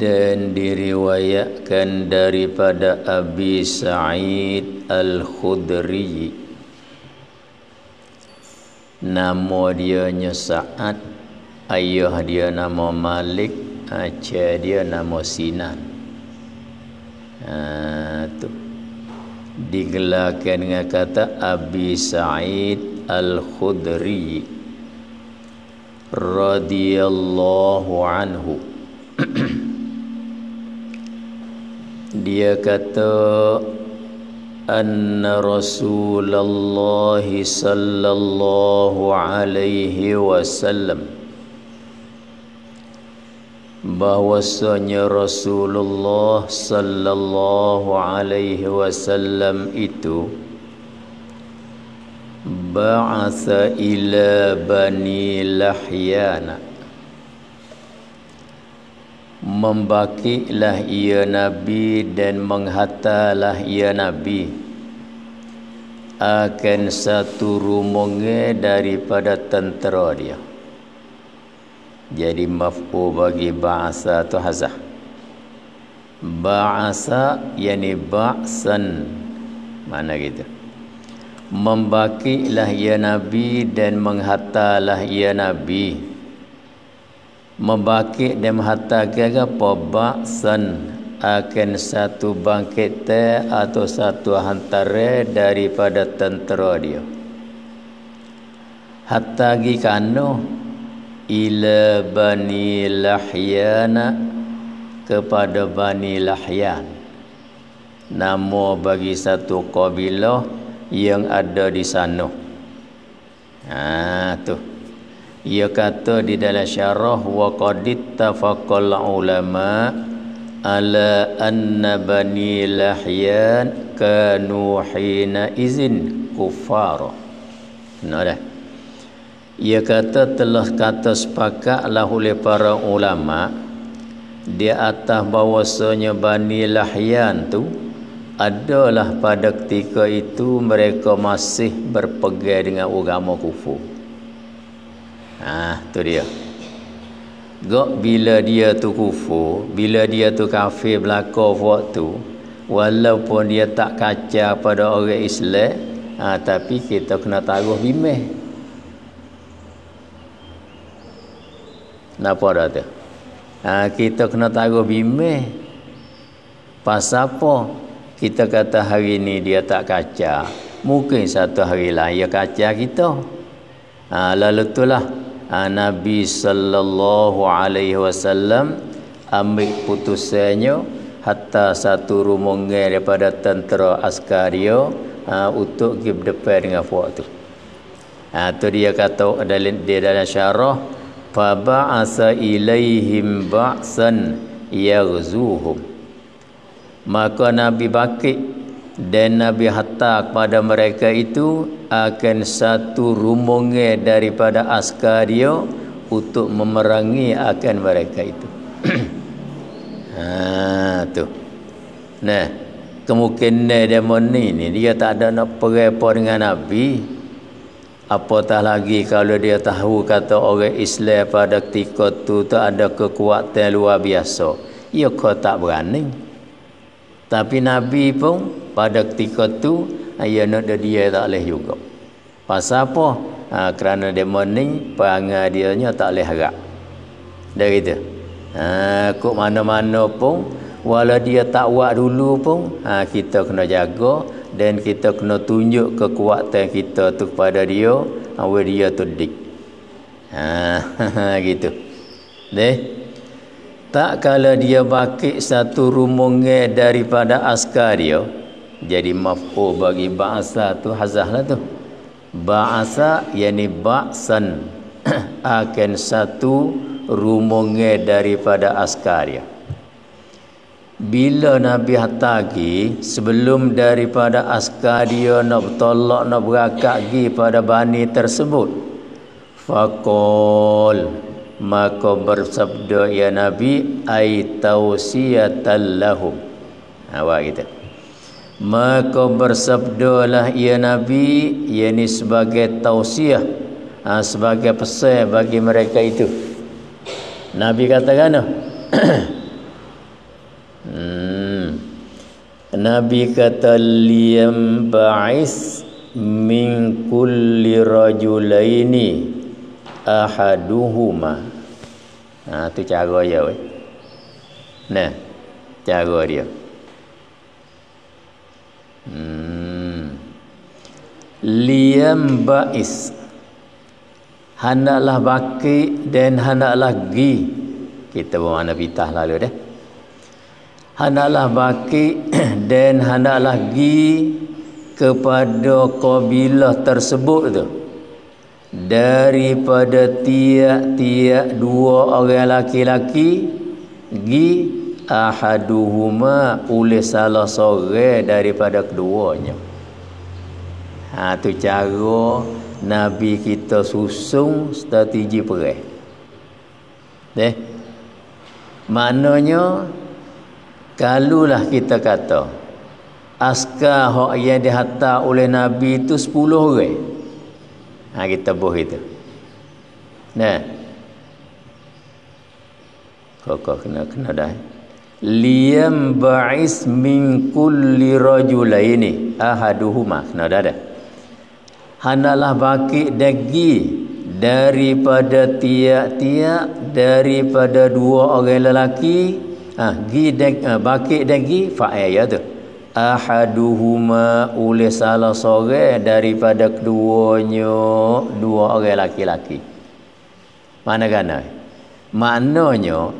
Dan diriwayatkan daripada Abi Sa'id Al-Khudri, nama dia Sa'ad, ayah dia nama Malik, acah dia nama Sinan. Tu digelarkan dengan kata Abi Sa'id Al-Khudri radhiyallahu anhu. Dia kata anna Rasulullah sallallahu alaihi wasallam, bahwasanya Rasulullah sallallahu alaihi wasallam itu ba'atha ila Bani Lahyana, membakilah ia Nabi dan menghantarlah ia Nabi akan satu rombongan daripada tentera dia. Jadi maf'ul bagi ba'asa tu hazah. Ba'asa yani ba'san, mana gitu. Membakilah ia Nabi dan menghantarlah ia Nabi. Membakit dan menghantarkan apa? Ba'san, akan satu bangkitan atau satu hantaran daripada tentera dia. Hatta gi kano ila Bani Lahyana, kepada Bani Lahyan, nama bagi satu kabilah yang ada di sana. Tu ia kata di dalam syarah, wa qad ittafaqal ulama ala anna Bani Lahyan kanu hina izin kuffara. Dah. Ia kata telah kata sepakatlah oleh para ulama di atas bahwasanya Bani Lahyan tu adalah pada ketika itu mereka masih berpegang dengan agama kufur. Tu dia. Gak bila dia tu kufur, bila dia tu kafir belaka waktu, walaupun dia tak kacau pada orang Islam, tapi kita kena taruh bimeh. Napa dah tu? Kita kena taruh bimeh. Pasal apa? Kita kata hari ni dia tak kacau, mungkin satu hari lain dia kacau kita. Lalu itulah Nabi sallallahu alaihi wasallam ambil putusannya hatta satu rombongan daripada tentera askar dia untuk pergi berdepan dengan fuak tu. Tu dia kata dalam syarah, fa ba'asa ilaihim ba'san yaghzuhum, maka Nabi bakit dan Nabi hantar kepada mereka itu akan satu rombongan daripada askar dia untuk memerangi akan mereka itu. Tu. Nah, kemungkinan demon ni dia tak ada nak perang dengan Nabi. Apatah lagi kalau dia tahu kata orang Islam pada ketika tu ada kekuatan luar biasa, ia kau tak berani. Tapi Nabi pun pada ketika tu ia nak dia tak boleh juga. Pasal apa? Kerana demon ni perangai dia nya tak boleh harap. Dah gitu. Kok mana-mana pun walau dia tak buat dulu pun kita kena jaga dan kita kena tunjuk kekuatan kita tu kepada dia, awal dia tu dik. Gitu. Deh. Tak kala dia bakit satu rombongan daripada askar dia, jadi maf'ul bagi ba'asa tu hazahlah tu. Ba'asa yani ba'san, akan satu rombongan daripada askar dia. Bila Nabi hatagi sebelum daripada askar dia nak bertolak nak berakak pergi pada bani tersebut, faqal, maka bersabda ya Nabi, ai tausiyatan lahum. Awak kita. Maka bersabdalah ya Nabi, yakni sebagai tausiah, sebagai pesan bagi mereka itu. Nabi katakan Nabi kata liyam ba'is min kulli rajulaini ahaduhuma. Tu cara dia weh. Nah, cara dia. Liyam ba'is, hendaklah baki dan hendaklah gi. Kita bermakna pitah lalu dah. Hendaklah baki dan hendaklah gi kepada kabilah tersebut tu, daripada tiap-tiap dua orang laki-laki, gi ahaduhuma oleh salah seorang daripada keduanya. Tu cara Nabi kita susun strategi perang. Maknanya kalulah kita kata askar hak yang dihantar oleh Nabi itu 10 orang. Kita buh itu. Kok kena dah. Liyam ba'is min kulli rajulaini ahaduhuma. Kena dah. Hendaklah baki dagi daripada tiap-tiap daripada dua orang lelaki. Baki dagi fa'il ya tu. Ahaduhuma oleh salah seorang daripada keduanya dua orang laki-laki. Mana-mana? Maknanya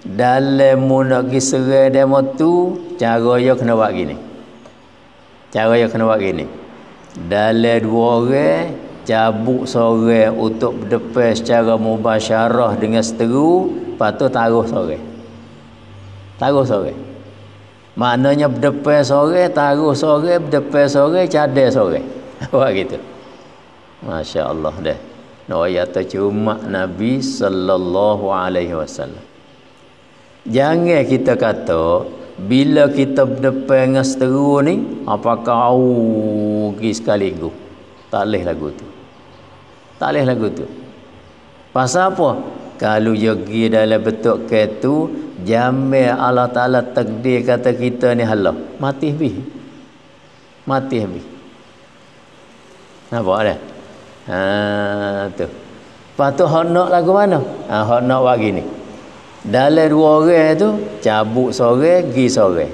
dalam nak pergi serang demo tu, cara dia kena buat gini. Cara dia kena buat gini. Dalam dua orang cabut seorang untuk berdepan secara mubasyarah dengan seteru, lepas tu taruh seorang. Taruh seorang. Maknanya berdepan seorang, taruh seorang, berdepan seorang, cadar seorang. Buat gitu. Masya Allah dah. Ayat cuma Nabi sallallahu alaihi wasallam. Jangan kita kata bila kita berdepan dengan seteru ni, apakah pergi sekaligus. Tak boleh lagu tu. Tak boleh lagu tu. Pasal apa? Kalau dia pergi dalam bentuk ke tu, jamil Allah Ta'ala takdir kata kita ni halah. Mati habis. Mati habis. Nampak dah? Tu. Lepas tu hak nak lagu mana? Hak nak buat gini. Dalam dua orang tu, cabut seorang, pergi seorang.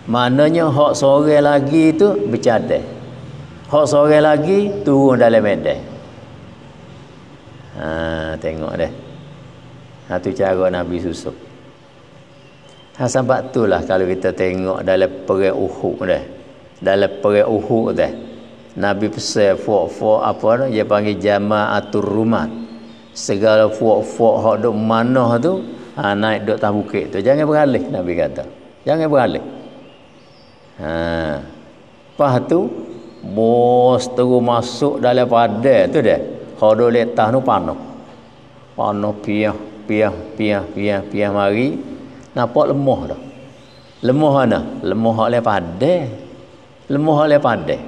Maknanya hak seorang lagi tu bercadar. Hak seorang lagi turun dalam medan. Tengok dah. Tu cara Nabi susun. Sebab itulah kalau kita tengok dalam perang Uhud dah. Dalam perang Uhud dah. Nabi pesan fok-fok apa dah? Dia panggil jama'atur rumat. Segala fok-fok hak duk manah tu, naik duk atas bukit tu. Jangan beralih, Nabi kata. Jangan beralih. Lepas tu, bos terus masuk dalam padang tu dah. Hak duk letas tu panah. Panah piah mari. Nampak lemah dah. Lemah mana? Lemah hak le padang. Lemah hak le padang.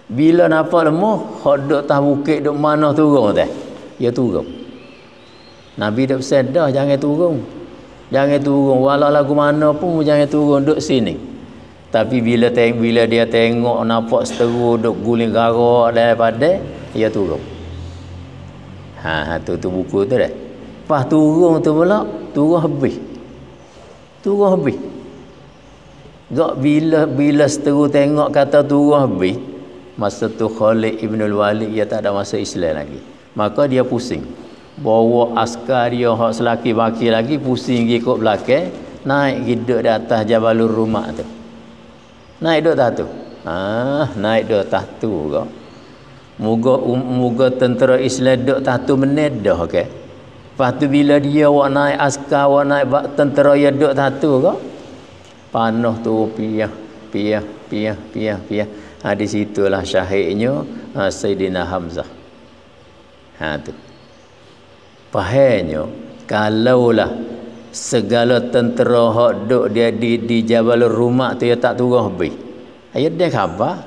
Bila nampak lemah, hak duk atas bukit duk manah turun dah. Dia turun. Nabi dak pesan dah jangan turun. Jangan turun walau lagu mana pun jangan turun duk sini. Tapi bila dia tengok nampak seteru duk guling garak daripada dia turun. Tu buku tu dah. Pas turun tu pula turun habis. Turun habis. Gak bila seteru tengok kata turun habis, masa tu Khalid Ibn Walid dia tak ada masa Islam lagi. Maka dia pusing. Bawa askar dia hak selaki baki lagi pusing pergi ikut belakang, naik hidup di atas Jabalur Rumak tu. Naik duduk atas tu. Naik duduk atas tu kau. Moga tentera Islam duduk atas tu menedah ke. Lepas tu bila dia awak naik askar, awak naik tentera dia duduk atas tu kau. Panah tu piah. Di situlah syahidnya Sayyidina Hamzah. Tu. Pahalnya kalaulah segala tentera hak duk dia di Jabal Rumak tu dia tak turun habis. Ayat dia khabar.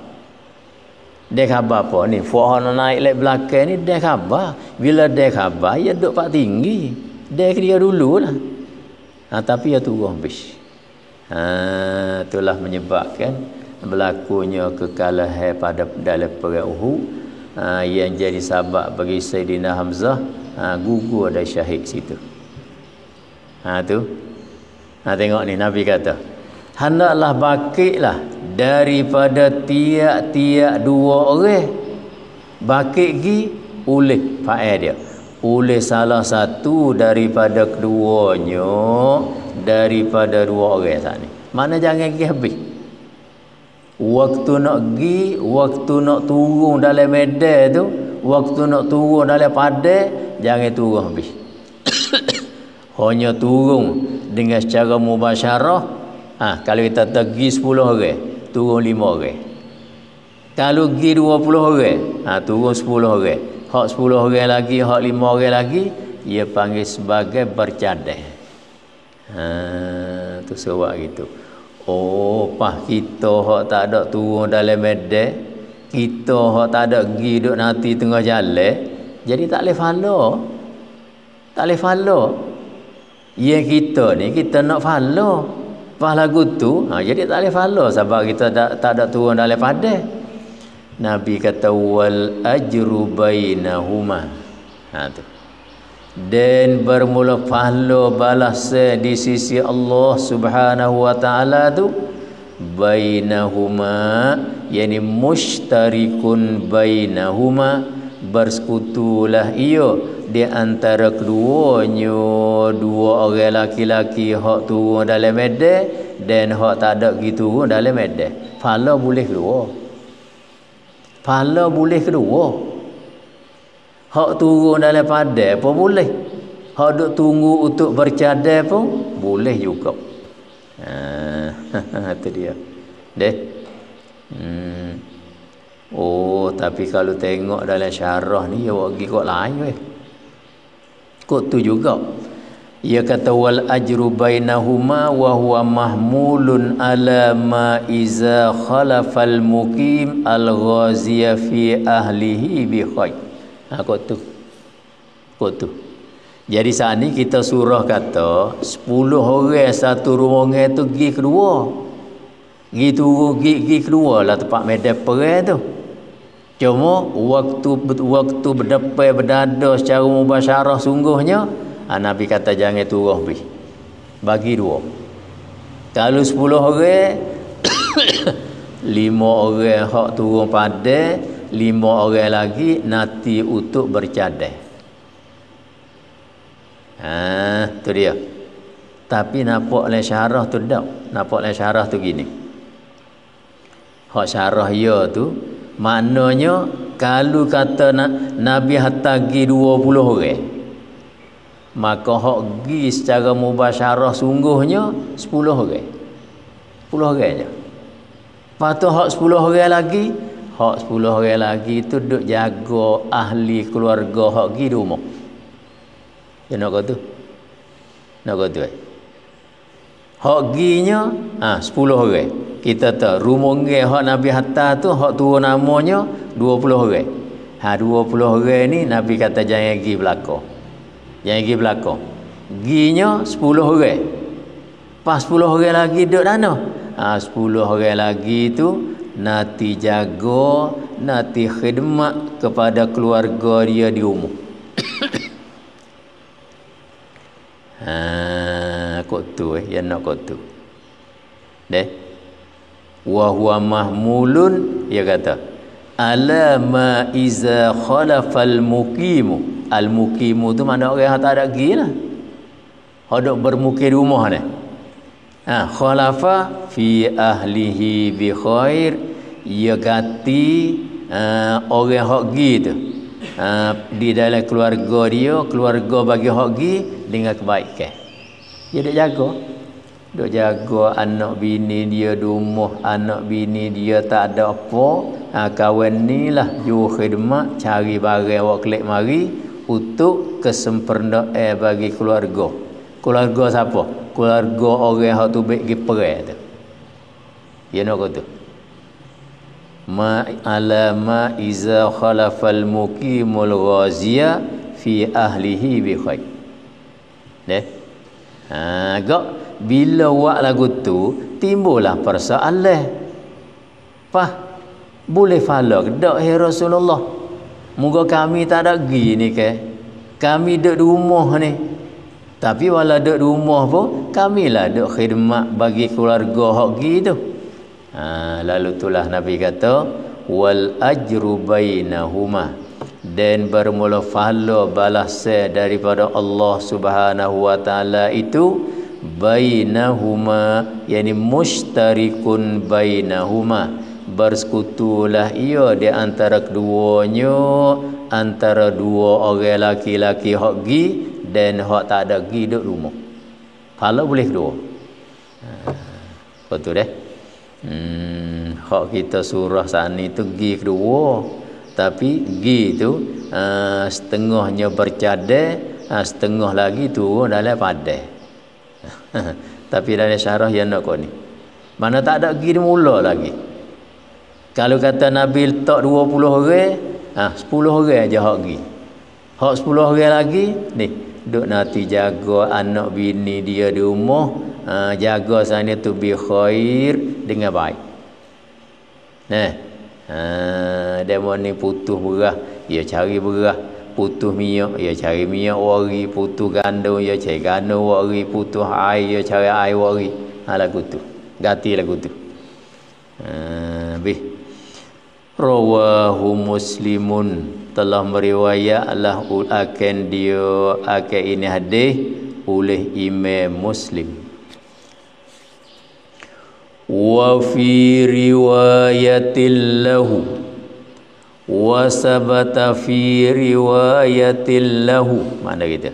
Dia khabar apa ni? Fuah naik lek belakang ni dia khabar. Bila dia khabar dia duk pak tinggi. Dia dululah. Tapi dia turun habis. Itulah menyebabkan berlakunya kekalahan pada dalam perang Uhud, yang jadi sebab bagi Sayyidina Hamzah gugur dan syahid situ. Tengok ni Nabi kata, hendaklah bakitlah daripada tiap-tiap dua orang. Bakit gi oleh faedah dia, oleh salah satu daripada keduanya, daripada dua orang saat ni. Mana jangan pergi habis. Waktu nak pergi, waktu nak turun dalam medan tu, waktu nak turun dalam padang, jangan turun habis. Hanya turun dengan secara mubasyarah. Kalau kita pergi 10 orang, turun 5 orang. Kalau pergi 20 orang, turun 10 orang. Hak 10 orang lagi, hak 5 orang lagi, ia panggil sebagai bercadang. Tu sebab gitu. Kita hak tak ada turun dalam medan, kita hak tak ada pergi duduk nanti tengah jalan, jadi tak boleh follow. Tak boleh follow. Yang kita ni, kita nak follow pas lagu tu, jadi tak boleh follow sebab kita tak ada turun dalam padang. Nabi kata wal ajru bainahuma. Tu. Dan bermula pahala balas di sisi Allah Subhanahu wa taala tu bainahuma, yani mushtarikun bainahuma, bersekutulah ia di antara keduanya, dua orang laki-laki hak turun dalam medan dan hak tak ada pergi turun dalam medan. Pahala boleh kedua. Pahala boleh kedua. Hak turun dalam padang pun boleh. Hak duk tunggu untuk bercadang pun boleh juga. Itu dia. Deh. Tapi kalau tengok dalam syarah ni awak pergi kok lain weh. Kok tu juga. Ia kata wal ajru bainahuma wa huwa mahmulun ala ma iza khalafal muqim al ghaziya fi ahlihi bi khair. Kok tu. Jadi saat ni kita surah kata 10 orang satu rombongan tu pergi kedua. Pergi kedua lah tempat medan perang tu. Cuma waktu berdepan berdada secara mubasyarah sungguhnya, Nabi kata jangan turun habis. Bagi dua. Kalau 10 orang 5 orang hak turun padang, 5 orang lagi nanti untuk bercadang. Tu dia. Tapi nampak dalam syarah tu tak. Nampak dalam syarah tu gini. Hak syarah ya tu maknanya kalau kata Nabi hantar pergi 20 orang, maka hak pergi secara mubasyarah sungguhnya 10 orang. 10 orang je. Lepas tu hak 10 orang lagi, hak 10 orang lagi tu duduk jaga ahli keluarga hak pergi di rumah. Ya nak kata tu. Nak kata tu. Hak ginya 10 orang. Kita tahu rumongan hak Nabi hantar tu hak turun namanya 20 orang. 20 orang ni Nabi kata jangan pergi belakang. Jangan pergi belakang. Ginya 10 orang. Pas 10 orang lagi duduk mana? 10 orang lagi tu nanti jaga, nanti khidmat kepada keluarga dia di rumah. Kok tu yang nak kok tu. Deh. Wa huwa mahmulun, dia kata ala ma iza khalafal muqimu. Al muqimu tu mana orang yang tak ada pergi lah. Hendak bermukim di rumah ni. Khalafa fi ahlihi bi khair, ia ganti orang hak pergi tu. Di dalam keluarga dia, keluarga bagi hak pergi dengan kebaikan. Dia duk jaga anak bini dia di rumah, anak bini dia tak ada apa, kawan ni lah juru khidmat cari barang awak kelik mari untuk kesempurnaan bagi keluarga. Keluarga siapa? Keluarga orang hak tu baik pergi perang tu. Dia nak kata ma alama iza khalafal muqimul ghaziya fi ahlihi bi khair. Gak bila buat lagu tu timbullah persoalan. Boleh follow ke tak hai Rasulullah? Moga kami tak ada pergi ni ke. Kami duduk di rumah ni. Tapi walau duduk di rumah pun kamilah duduk khidmat bagi keluarga hak pergi tu. Lalu itulah Nabi kata wal ajru bainahuma, dan bermula pahala balasan daripada Allah Subhanahu wa taala itu bainahuma, yani mushtarikun bainahuma, bersekutulah ia di antara keduanya, antara dua orang laki-laki hak gi dan hak tak ada gi duduk rumah. Pahala boleh kedua. Betul deh. Hak kita surah sani tu gi kedua, tapi gi tu setengahnya bercadar, setengah lagi tu dalam padai. Tapi dalam syarah yang nak kau ni mana tak ada gi mula lagi. Kalau kata Nabi letak 20 orang, 10 orang aja hak gi. Hak 10 orang lagi ni duk nanti jaga anak bini dia di rumah, jaga sana tu bi khair dengan baik. Demo ni putus berah, dia cari berah, putus minyak, dia cari minyak wari, putus gandum, dia cari gandum wari, putus air, dia cari air wari. Lagu tu. Ganti lagu tu. Rawahu Muslimun, telah meriwayatlah akan dia akan ini hadis oleh Imam Muslim. Wa fi riwayatil lahu wa sabata fi riwayatil lahu, mana kita,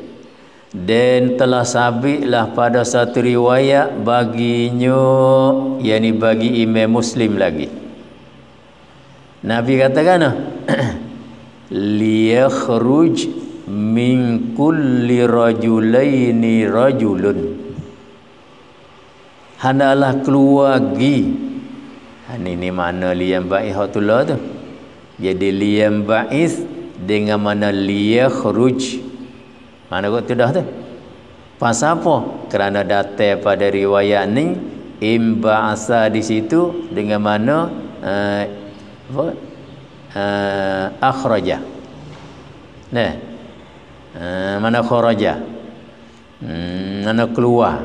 dan telah sabitlah pada satu riwayat baginya, yakni bagi Imam Muslim lagi. Nabi katakan liyakhruj min kulli rajulaini rajulun, hendaklah keluar gi. Ini mana liyam ba'is hatullah tu. Jadi liyam ba'is dengan mana liyakhruj, mana kau tu dah tu. Pasal apa? Kerana datang pada riwayat ni imba'asa di situ dengan mana akhraja. Mana kharaja, mana keluar.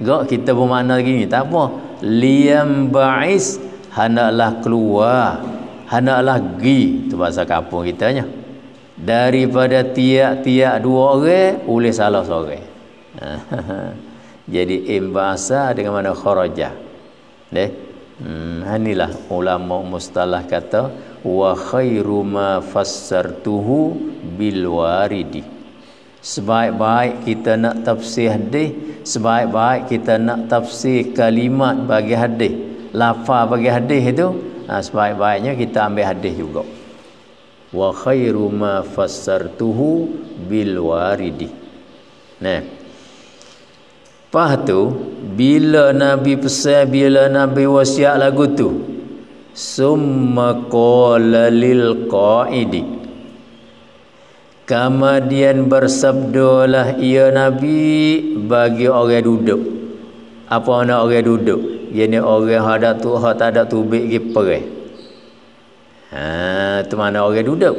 Gak kita bermakna gini, tak apa. Liyam ba'is, hendaklah keluar, hendaklah gi, tu bahasa kampung kitanya. Daripada tiap-tiap dua orang oleh salah seorang. Jadi imba'asa dengan mana kharaja. Inilah ulama mustalah kata wa khairu ma fassartuhu bil waridi. Sebaik-baik kita nak tafsir hadis, sebaik-baik kita nak tafsir kalimat bagi hadis, lafaz bagi hadis itu, sebaik-baiknya kita ambil hadis juga. Wa khairu ma fassartuhu bil waridi. Lepas tu bila Nabi pesan, bila Nabi wasiat lagu tu, summa qala lil qaidi, kemudian bersabdalah ia Nabi bagi orang duduk. Apa makna orang duduk? Jadi orang hak tak ada tubik pergi perang. Tu mana orang duduk.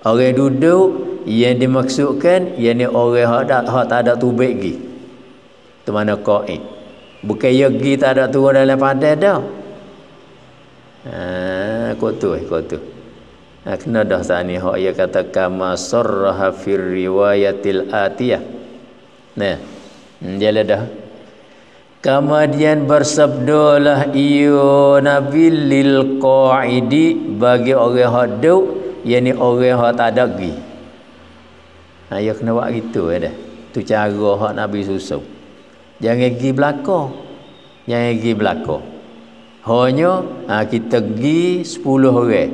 Orang duduk yang dimaksudkan yakni orang hak tak ada tubik pergi. Tu mana qaid. Bukan ya pergi tak ada turun dalam padai dah. Kau tu. Kena dah sani hak ia kata kama sarraha fir riwayatil atiyah. Jala dah. Kemudian bersabdalah ia Nabi lil qaidi, bagi orang hak duduk, yakni orang hak tak ada pergi. Ya kena buat gitu dah. Tu cara hak Nabi susun. Jangan pergi belakang. Jangan pergi belakang. Hanya kita pergi 10 orang.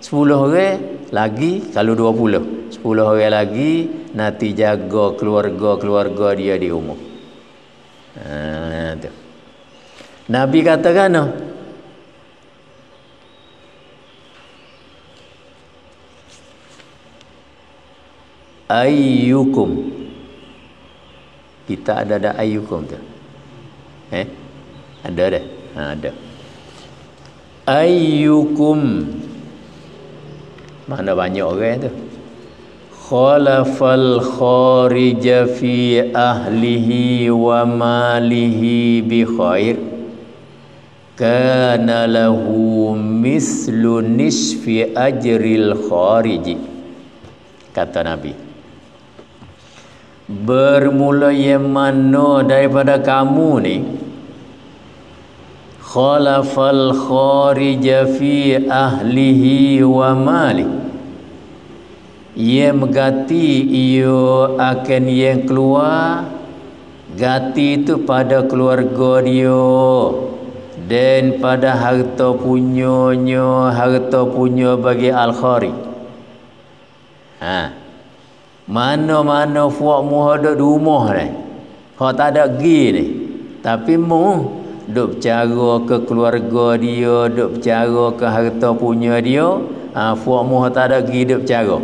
10 orang lagi kalau 20. 10 orang lagi nanti jaga keluarga dia di rumah. Tu. Nabi katakan ayyukum Kita ada ayyukum tu. Ada dah. Ada. Ayyukum. Mana banyak orang tu. Khalafal kharija fi ahlihi wa malihi bi khair kana lahu mislu nisfi ajril khariji, kata Nabi. Bermula yang mana daripada kamu ni khalafal kharija fi ahlihi wa malihi, ia megati ia akan yang keluar, gati itu pada keluarga dia dan pada harta punya bagi al-khari. Mana-mana fuak mu ada di rumah ni, hak tak ada gi ni, tapi mu duk bercara ke keluarga dia, duk bercara ke harta punya dia, fuak mu tak ada gi duk bercara.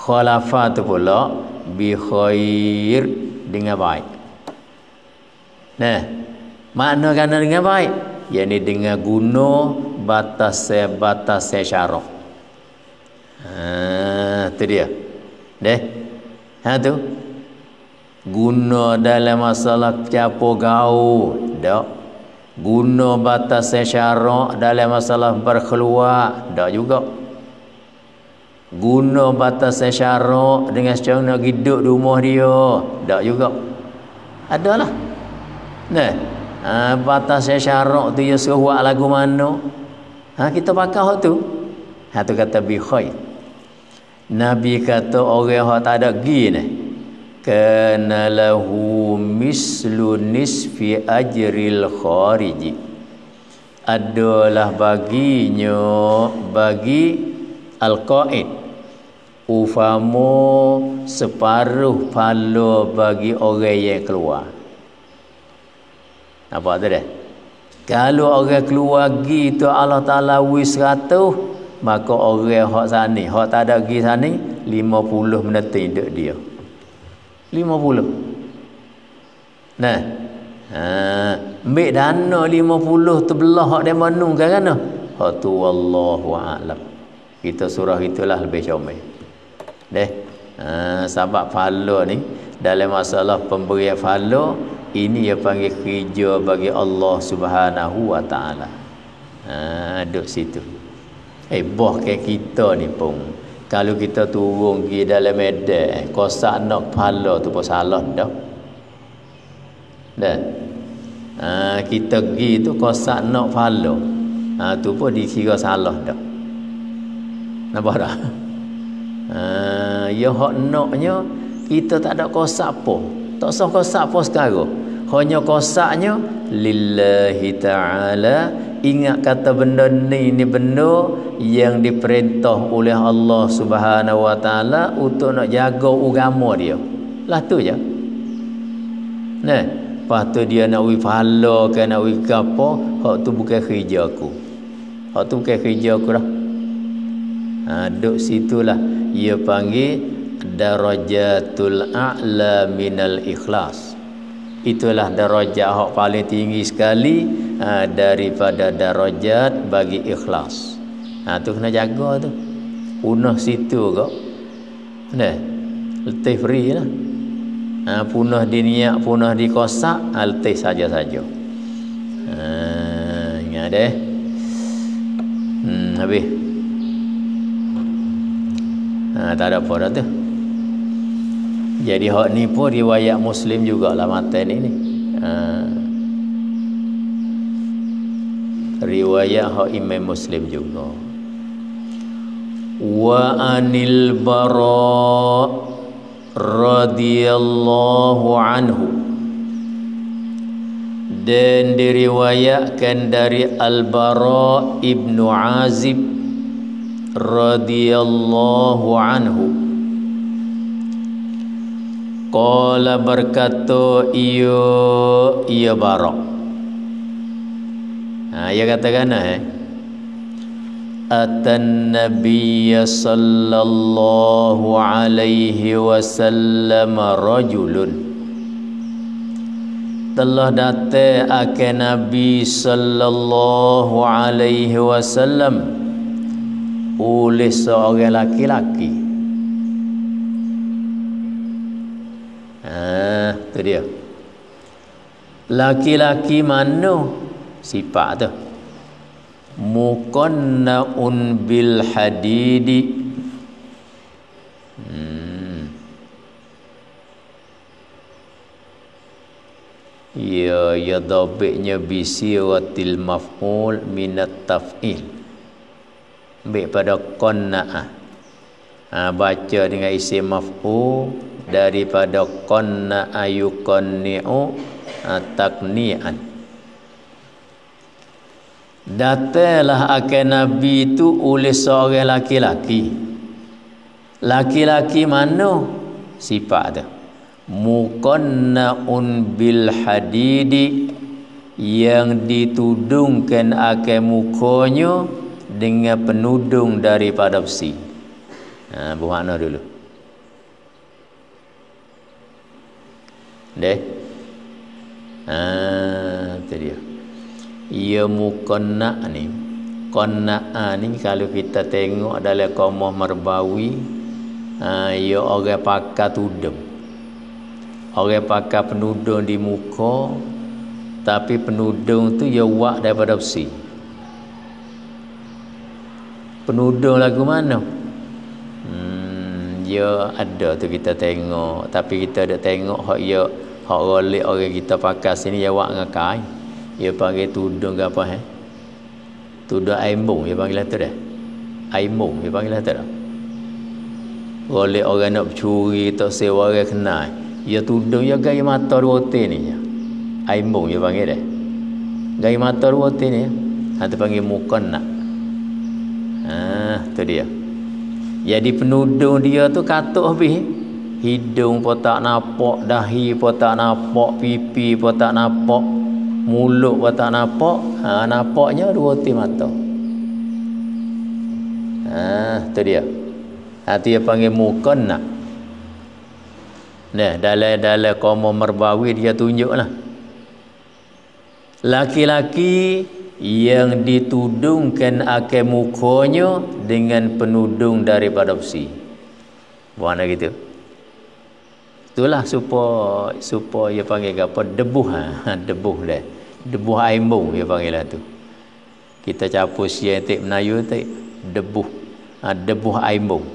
Khalafa tu pula bi khair, dengan baik. Nah, makna kena dengan baik, yakni dengan guna batas syarak. Tu dia. Deh. Tu. Guna dalam masalah capo gaul, dak. Guna batas syarak dalam masalah berkeluar, dak juga. Guna batas syarak dengan cara nak hidup di rumah dia, tak juga. Adalah. Nah, batas syarak tu dia suruh buat lagu mana? Kita pakai hak tu. Tu kata bi khair. Nabi kata orang hak tak ada gi ni, kana lahu mislu nisfi ajril khariji. Adalah baginya bagi al-qaid ufamo separuh pahala bagi orang yang keluar. Apa tu dah? Kalau orang keluar gi tu Allah Taala wis 100, maka orang hak sani, hak tak ada gi sani 50 meneti dek dia. 50. Nah. Ambil dana 50 terbelah hak dia manung kan? Hak tu wallahu a'lam. Kita surah itulah lebih comel. Sebab pahala ni dalam masalah pemberian pahala ini dia panggil kerja bagi Allah Subhanahu wa taala. Duduk situ. Boh ke kita ni pun kalau kita turun pergi dalam medan kosak nak pahala tu pun salah dah. Kita pergi tu kosak nak pahala. Tu pun dikira salah dah. Nampak tak? Ya hak naknya kita tak ada kosak apa. Tak usah kosak apa sekarang. Hanya kosaknya lillahi ta'ala. Ingat kata benda ni benda yang diperintah oleh Allah Subhanahu wa taala untuk nak jaga agama dia. Lah tu je. Nah, lepas tu dia nak wi pahala ke nak wi apa, hak tu bukan kerja aku. Hak tu bukan kerja aku dah. Duk situlah ia panggil darajatul a'la minal ikhlas. Itulah darajat hak paling tinggi sekali daripada darajat bagi ikhlas. Tu kena jaga tu. Punah situ kok. Nah, letih free lah. Punah di niat, punah di kosak, letih saja-saja. Ingat deh. Habis. Tak ada apa dah tu. Jadi hak ni pun riwayat Muslim jugalah matan ini. Riwayat hak Imam Muslim juga. Wa anil Bara radhiyallahu anhu, dan diriwayatkan dari Al-Bara ibnu Azib radhiyallahu anhu, qala berkata ia Bara. Ia katakan atan nabiyya sallallahu alaihi wasallam rajulun, telah datang akan Nabi sallallahu alaihi wasallam oleh seorang laki-laki. Tu dia. Laki-laki mana sifat tu? Muqannaun bil hadidi. Ya dhabitnya bisiratil maf'ul minat taf'il. Ambil pada qanna'ah. Baca dengan isim maf'ul daripada qanna'a yuqanni'u takni'an. Datanglah akan Nabi itu oleh seorang laki-laki. Laki-laki mana sifat tu? Muqannaun bil hadidi, yang ditudungkan akan mukanya dengan penudung daripada besi. Bermakna dulu. Deh. Tu dia. Ya muqanna ni. Qanna'a ni kalau kita tengok dalam kamus Marbawi, ya orang pakai tudung. Orang pakai penudung di muka, tapi penudung tu ya buat daripada besi. Penudung lagu mana? Ya ada tu kita tengok, tapi kita ada tengok hak ya hak rolik orang kita pakai sini ya buat dengan kain. Dia panggil tudung ke apa tudung aimbung dia panggil tu dah. Aimbung dia panggil tu dah. Rolik orang nak curi tak sewa orang kenal. Ya tudung ya gaya mata dua otak ni ya. Aimbung dia panggil dah. Gaya mata dua otak ni ya. Tu panggil muqanna. Tu dia. Jadi penudung dia tu katuk habis. Hidung pun tak nampak, dahi pun tak nampak, pipi pun tak nampak, mulut pun tak nampak. Nampaknya dua otak mata. Tu dia. Tu dia panggil muqanna. Nah, dalam kamus Marbawi dia tunjuklah. Laki-laki yang ditudungkan akan mukanya dengan penudung daripada besi. Bukan gitu. Itulah supaya dia panggil apa? Debuh. Debuh dah. Debuh aimbung dia panggil lah tu. Kita capur siatik Melayu tu debuh. Debuh aimbung.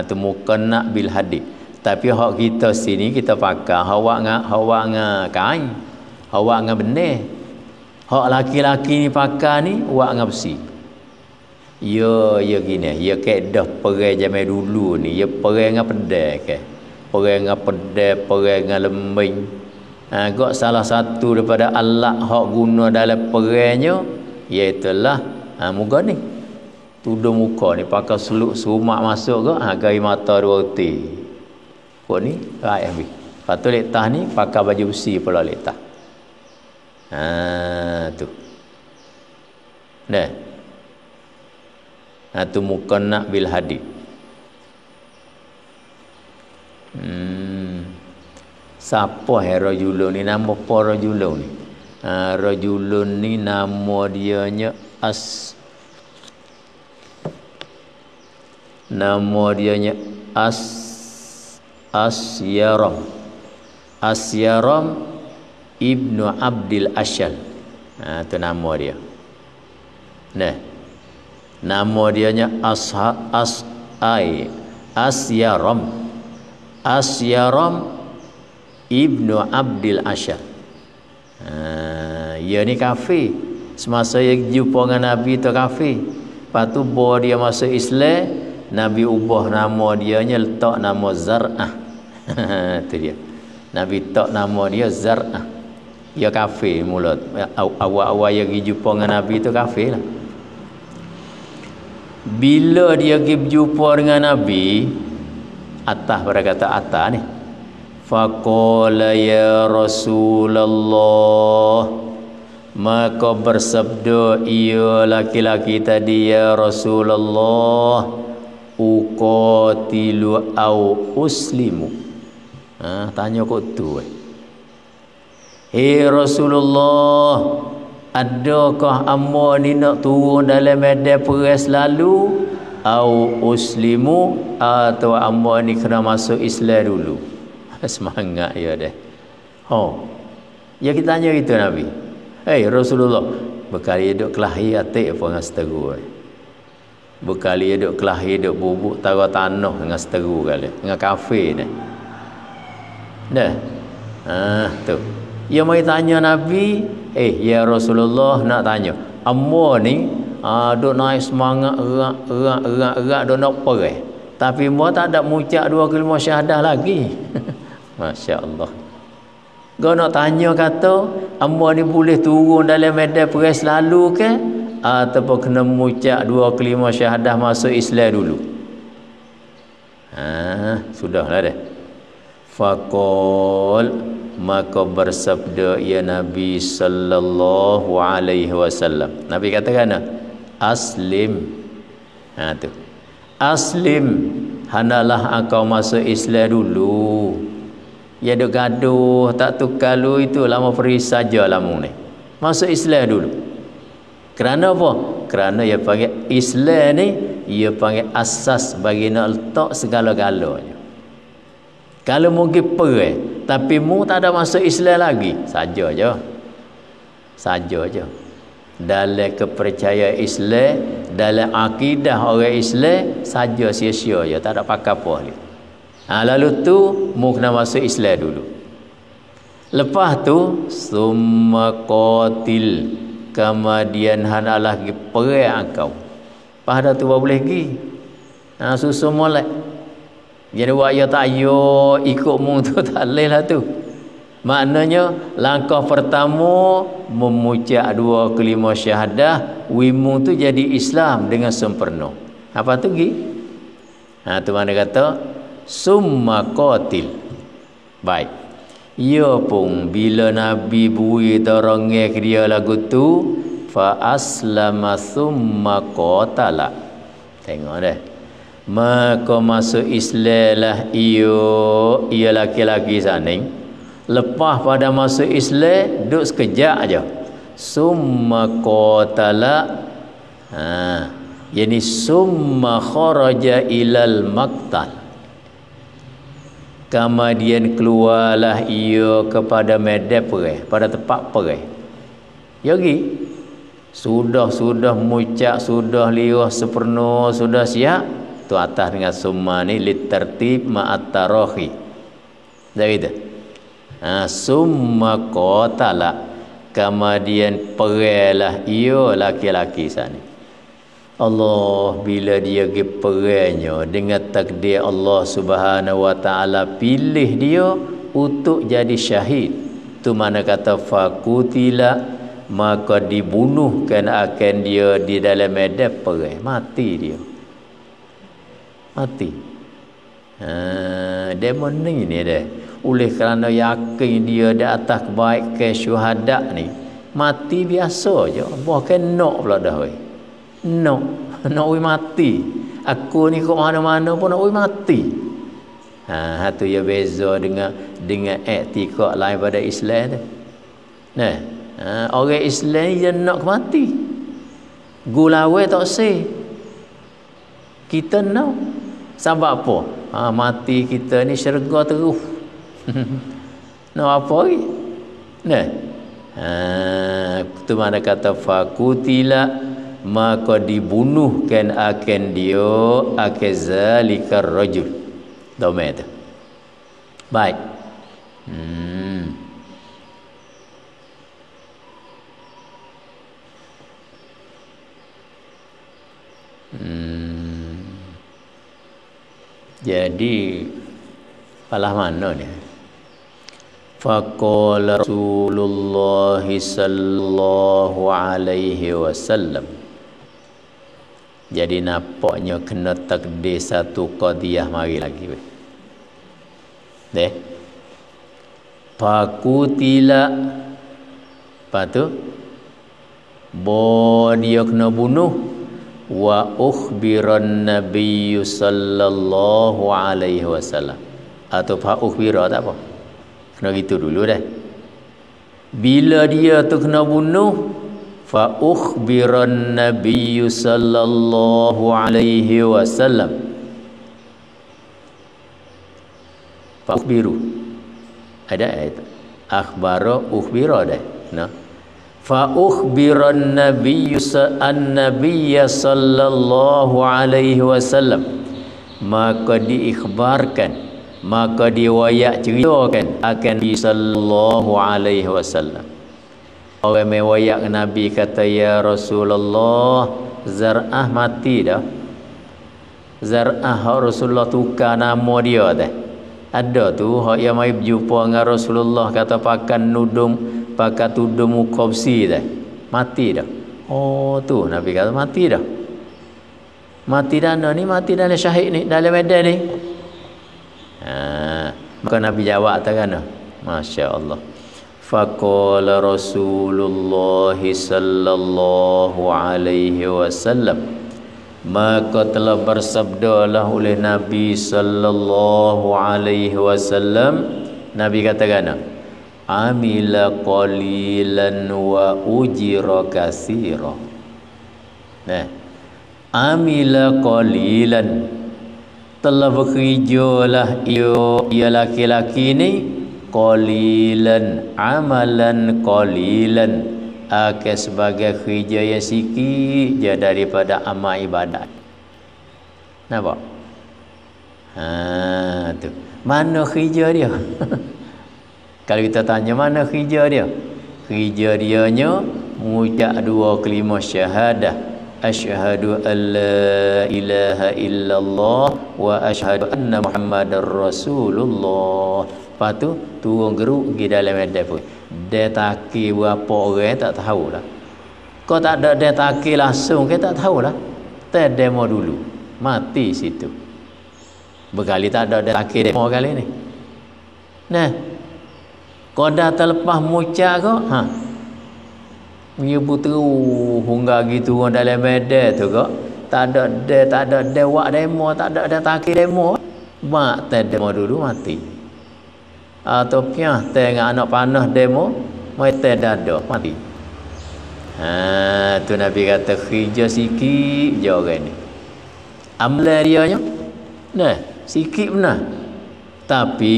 Tu muqanna bil hadid. Tapi hak kita sini kita pakai hawa ngah kain, hawa ngah benih. Hak laki-laki ni pakai ni hawa ngah besi. Ya gini, ya kaedah perai zaman dulu ni, ya perai ngah pedai ke. Perai ngah pedai, perai ngah lembing. Gak salah satu daripada alat hak guna dalam perainya iaitulah muka ni. Tudung muka ni pakai seluk serumak masuk ke gaya mata dua otak. Kok ni raih habis. Lepas tu letak ni pakai baju besi pula letak. Tu. Dah. Tu muqanna bil hadid. Siapa rajulun ni? Nama apa rajulun ni? Rajulun ni nama dianya nama dianya Asyaram Ibnu Abdil Ashal. Tu nama dia. Nah. Nama dianya Asyaram Ibnu Abdil Ashal. Dia ni kafir. Semasa dia jumpa dengan Nabi tu kafir. Lepas tu bawa dia masuk Islam, Nabi ubah nama dia nya letak nama Zar'ah. Tu dia. Nabi letak nama dia Zar'ah. Dia kafir mula. Awal-awal dia pergi jumpa dengan Nabi tu kafir lah. Bila dia pergi berjumpa dengan Nabi, atas pada kata atas ni. Faqala ya Rasulullah, maka bersabda ia laki-laki tadi, ya Rasulullah, uqatilu au uslimu. Tanya kok tu. Rasulullah, adakah hamba ni nak turun dalam medan perang selalu, au uslimu, atau hamba ni kena masuk Islam dulu? Semangat ya dah. Ya kita tanya itu Nabi. Rasulullah, bekali duk kelahi atik apa dengan seteru. Bekali duk kelahi duk bubuk tara tanah dengan seteru kali, dengan kafe ni. Dah. Tu. Ya mai tanya Nabi, ya Rasulullah, nak tanya. Hamba ni duk naik semangat erat duk nak perang. Tapi hamba tak ada mengucap 2 kalimah syahadah lagi. Masya-Allah. Kau nak tanya kata, hamba ni boleh turun dalam medan perang selalu ke, ataupun kena mengucap 2 kalimah syahadah masuk Islam dulu? Sudahlah dah. Faqal, maka bersabda ya Nabi sallallahu alaihi wasallam. Nabi katakan, aslim. Tu. Aslim, hanalah engkau masuk Islam dulu. Ya duk gaduh tak tukar lu itu lama peri saja lamu ni. Masuk Islam dulu. Kerana apa? Kerana ia panggil Islam ni, ia panggil asas bagi nak letak segala-galanya. Kalau mungkin perang, tapi mu tak ada masuk Islam lagi, saja je. Saja je. Dalam kepercayaan Islam, dalam akidah orang Islam, saja sia-sia je, tak ada pakai apa lagi. Lalu tu mu kena masuk Islam dulu. Lepas tu summa qatil, kemudian hanalah pergi perang engkau. Pada tu baru boleh pergi. Susun molek. Jadi buat ya tak yo ikut mu tu tak leh lah tu. Maknanya langkah pertama memucak 2 kalimah syahadah, wimu tu jadi Islam dengan sempurna. Apa tu pergi? Tu mana kata summa qatil. Baik. Ya pun bila Nabi bui dorongnya ke dia lagu tu, fa aslama summa qatala. Tengok dah. Maka masuk Islam lah ia laki-laki sana. Lepas pada masuk Islam duduk sekejap aja. Summa qatala. Yani summa kharaja ilal maqtal. Kemudian keluarlah ia kepada medan perang, pada tempat perang. Yogi sudah mucak, sudah lirah sempurna, sudah siap. Tu atas dengan summa ni litertib ma'at tarahi. Dah gitu. Summa qatala, kemudian peranglah ia laki-laki sana. Allah bila dia pergi perangnya dengan takdir Allah Subhanahu wa taala pilih dia untuk jadi syahid. Tu mana kata fakutila, maka dibunuhkan akan dia di dalam medan perang. Mati dia. Mati. Demon ni dah. Oleh kerana yakin dia di atas kebaikan syuhada ni, mati biasa je. Bahkan nak pula dah weh. Nak mati. Aku ni kok mana-mana pun nak mati. Tu ya beza dengan etika lain pada Islam tu. Orang Islam dia nak mati. Gulawe tak seh. Kita nak. Sebab apa? Mati kita ni syurga terus. Nak apa lagi? Tu mana kata fakutila, maka dibunuhkan akan dia akan zalikar rajul. Domain tu. Baik. Jadi palah mana ni? Faqala Rasulullah sallallahu alaihi wasallam. Jadi nampaknya kena takdir satu qadiyah mari lagi. Deh. Fakutila. Lepas tu dia kena bunuh. Wa ukhbiran Nabi sallallahu alaihi wasallam. Atau fa ukhbira tak apa. Kena gitu dulu dah. Bila dia tu kena bunuh, fa ukhbiran nabiyyu sallallahu alaihi wasallam. Fa ukhbiru. Ada ayat. Akhbara ukhbira dah. Nah. Fa ukhbiran nabiyyu an-nabiyya sallallahu alaihi wasallam. Maka diikhbarkan, maka diwayak ceritakan akan Nabi sallallahu alaihi wasallam. Orang mewayak Nabi kata, ya Rasulullah, Zar'ah mati dah. Zar'ah Rasulullah tukar nama dia dah. Ada tu hak yang mai berjumpa dengan Rasulullah kata pakan tudung mukobsi dah. Mati dah. Oh tu Nabi kata mati dah. Mati dana ni, mati dana syahid ni dalam medan ni. Maka Nabi jawab takkan. Masya-Allah. Faqala Rasulullah sallallahu alaihi wasallam, maka telah bersabdalah oleh Nabi sallallahu alaihi wasallam. Nabi katakan, amila qalilan wa ujira katsira. Nah, amila qalilan, telah bekerjalah ia laki-laki ni qalilan, amalan qalilan, akan sebagai kerja yang sikit je daripada amal ibadat. Nampak? Tu. Mana kerja dia? Kalau kita tanya mana kerja dia? Kerja dianya mengucap 2 kalimah syahadah. Asyhadu an la ilaha illallah wa asyhadu anna Muhammadar Rasulullah. Lepas tu turun geruk pergi dalam medan pun. Dia taki berapa orang tak tahulah. Kau tak ada dia taki langsung ke tak tahulah. Kita demo dulu. Mati situ. Berkali tak ada dia taki demo kali ni. Nah. Kau dah terlepas mucak kau, menyebut terus hingga gitu orang dalam medan tu kok. Tak ada dewa demo, tak ada dia taki demo. Mak tak demo dulu mati. Atau piah tengok anak panah demo, mai teh dada mati. Tu Nabi kata kerja sikit je orang ni. Amalan dia nya nah, sikit benar. Tapi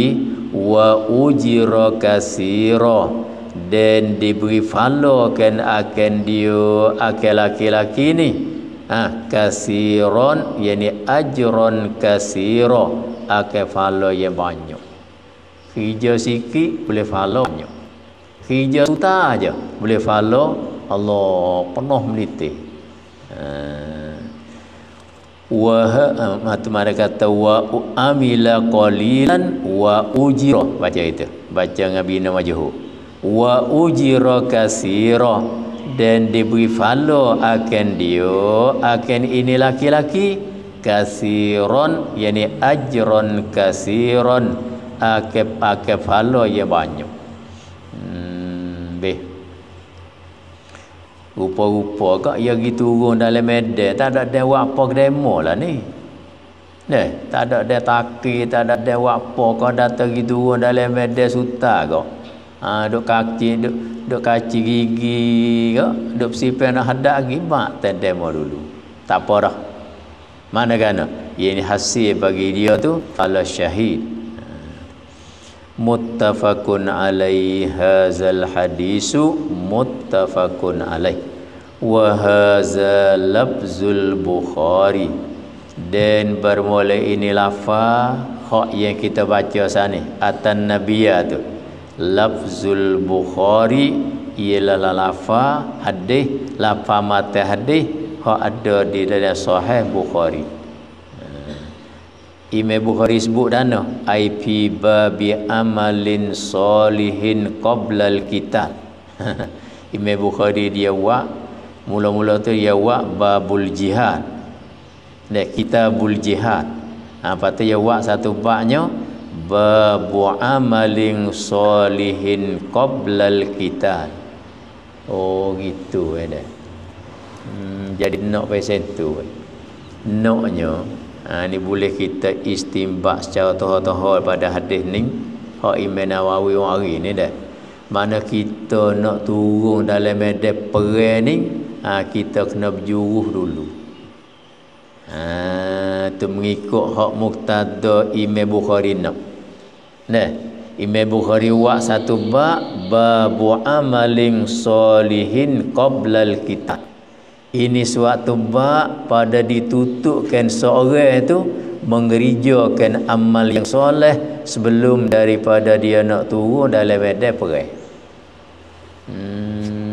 wa ujira katsira, dan diberi falokan akan dia akan laki-laki ni. Kasiron yakni ajron kasira, akan falo yang banyak. Kerja sikit boleh follow banyak. Kerja suta aja boleh follow Allah penuh meliti. Matu mereka kata wa amila qalilan wa ujira, baca itu. Baca dengan bina majhul. Wa ujira katsira, dan diberi follow akan dia akan ini laki-laki katsiron yakni ajron katsiron, akep falo yang banyak. Rupa-rupa kak ya gitu turun dalam medan tak ada dewa apa demo lah ni. Tak ada dia taki, tak ada dewa apa kau datang gitu turun dalam medan suta kau. Duk kaki duk kaci gigi kau, duk sipai nak hadap lagi mak tak demo dulu. Tak apa dah. Mana kana? Ini hasil bagi dia tu kalau syahid. Muttafaqun alaih, hadzal hadisu muttafaqun alaih wa hadza lafzul Bukhari, dan bermula ini lafaz hak yang kita baca sana atan nabiyya tu lafzul Bukhari, ialah lafaz hadis, lafaz mata hadis hak ada di dalam sahih Bukhari. Imam Bukhari sebut dana IP babi amalin solihin qoblal kitab. Imam Bukhari dia buat mula-mula tu dia buat babul jihad, dan kitabul jihad. Lepas tu dia buat satu babnya babu amalin solihin qoblal kitab. Oh gitu dah. Jadi nak pasal tu. Naknya ni boleh kita istimbak secara tohol-tohol pada hadis ni hak Imam Nawawi hari ni dah. Mana kita nak turun dalam medan perang ni, kita kena berjuruh dulu. Tu mengikut hak muktada Imam Bukhari nak. Nah, Imam Bukhari buat satu babu amalin solihin qoblal kitab. Ini suatu bab pada ditutupkan seorang itu mengerjakan amal yang soleh sebelum daripada dia nak turun dalam medan perang.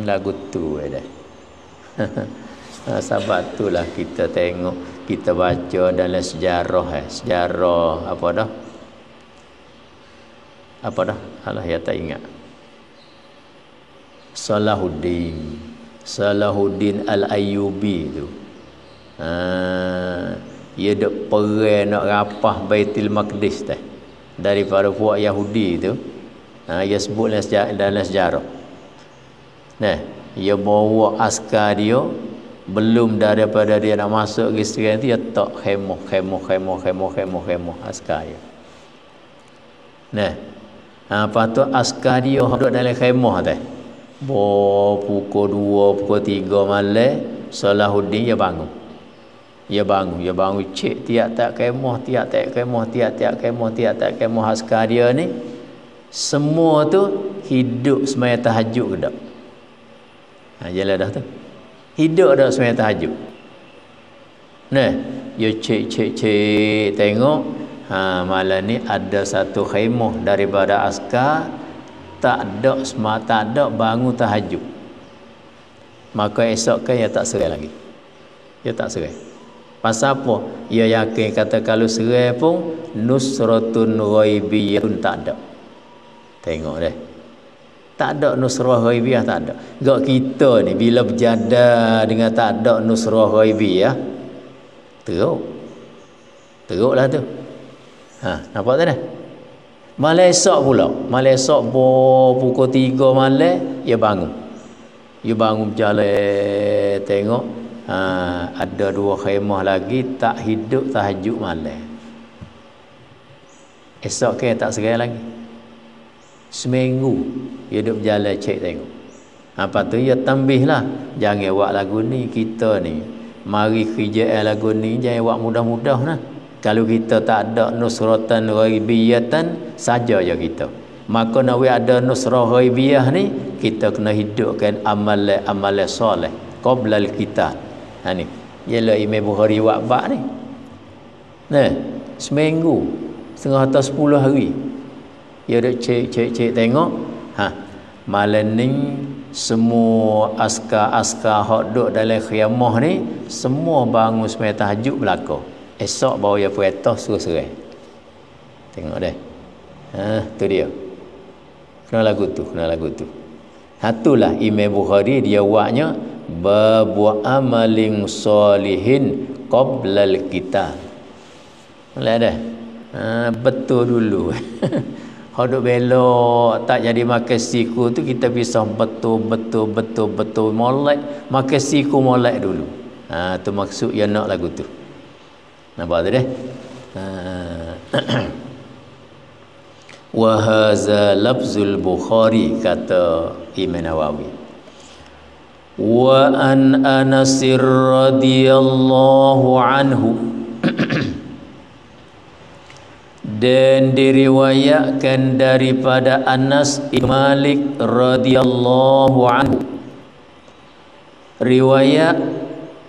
Lagu tu dah. Sebab itulah kita tengok, kita baca dalam sejarah sejarah apa dah alah ya tak ingat. Salahuddin Al-Ayyubi tu. Dia dok perang nak rapah Baitul Maqdis teh daripada puak Yahudi tu. Dia sebut dalam sejarah. Nah, dia bawa askar dia belum daripada dia nak masuk ke Israel dia tak khemah askar dia. Nah, apa tu askar dia duduk dalam khemah teh. Pukul 2, pukul 3 malam Salahuddin dia bangun. Dia bangun cek tiap khemah askar dia ni semua tu hidup semaya tahajud ke tak? Jalan dah tu. Hidup dah semaya tahajud. Nah, dia cek tengok malam ni ada satu khemah daripada askar tak ada bangun tahajud. Maka esok kan dia tak serai lagi. Dia tak serai. Pasal apa? Dia yakin kata kalau serai pun nusratun ghaibiyatun tak ada. Tengok deh. Tak ada nusrah ghaibiyah, tak ada. Gak kita ni bila berjada dengan tak ada nusrah ghaibiyah, teruklah tu. Nampak tak dah? Malam esok pula. Malam esok pukul 3 malam dia bangun. Dia bangun berjalan tengok ada 2 khemah lagi tak hidup tahajud malam. Esok ke tak serai lagi. Seminggu dia duduk berjalan cek tengok. Apa tu dia tambihlah, jangan buat lagu ni kita ni. Mari kerja lagu ni jangan buat mudah-mudah nah. Kalau kita tak ada nusratan ghaibiyatan saja je kita. Maka nak ada nusrah ghaibiyah ni kita kena hidupkan amal soleh qoblal kita. Ni ialah Imam Bukhari buat bab ni. Nah, seminggu setengah atau 10 hari. Dia duk cek tengok. Malam ni semua askar hak duk dalam khemah ni semua bangun semaya tahajud belaka. Esok baru dia puasa suruh serai. Tengok deh. Tu dia. Kena lagu tu. Itulah Imam Bukhari dia buatnya babu amalin solihin qoblal kita. Lihat dah. Betul dulu. Hodok belok tak jadi makan siku tu kita pisah betul molek makan siku molek dulu. Tu maksud yang nak lagu tu. Nampak tu deh. Wa hadza lafzul Bukhari kata Imam Nawawi. Wa an Anas radhiyallahu anhu dan diriwayatkan daripada Anas bin Malik radhiyallahu anhu riwayat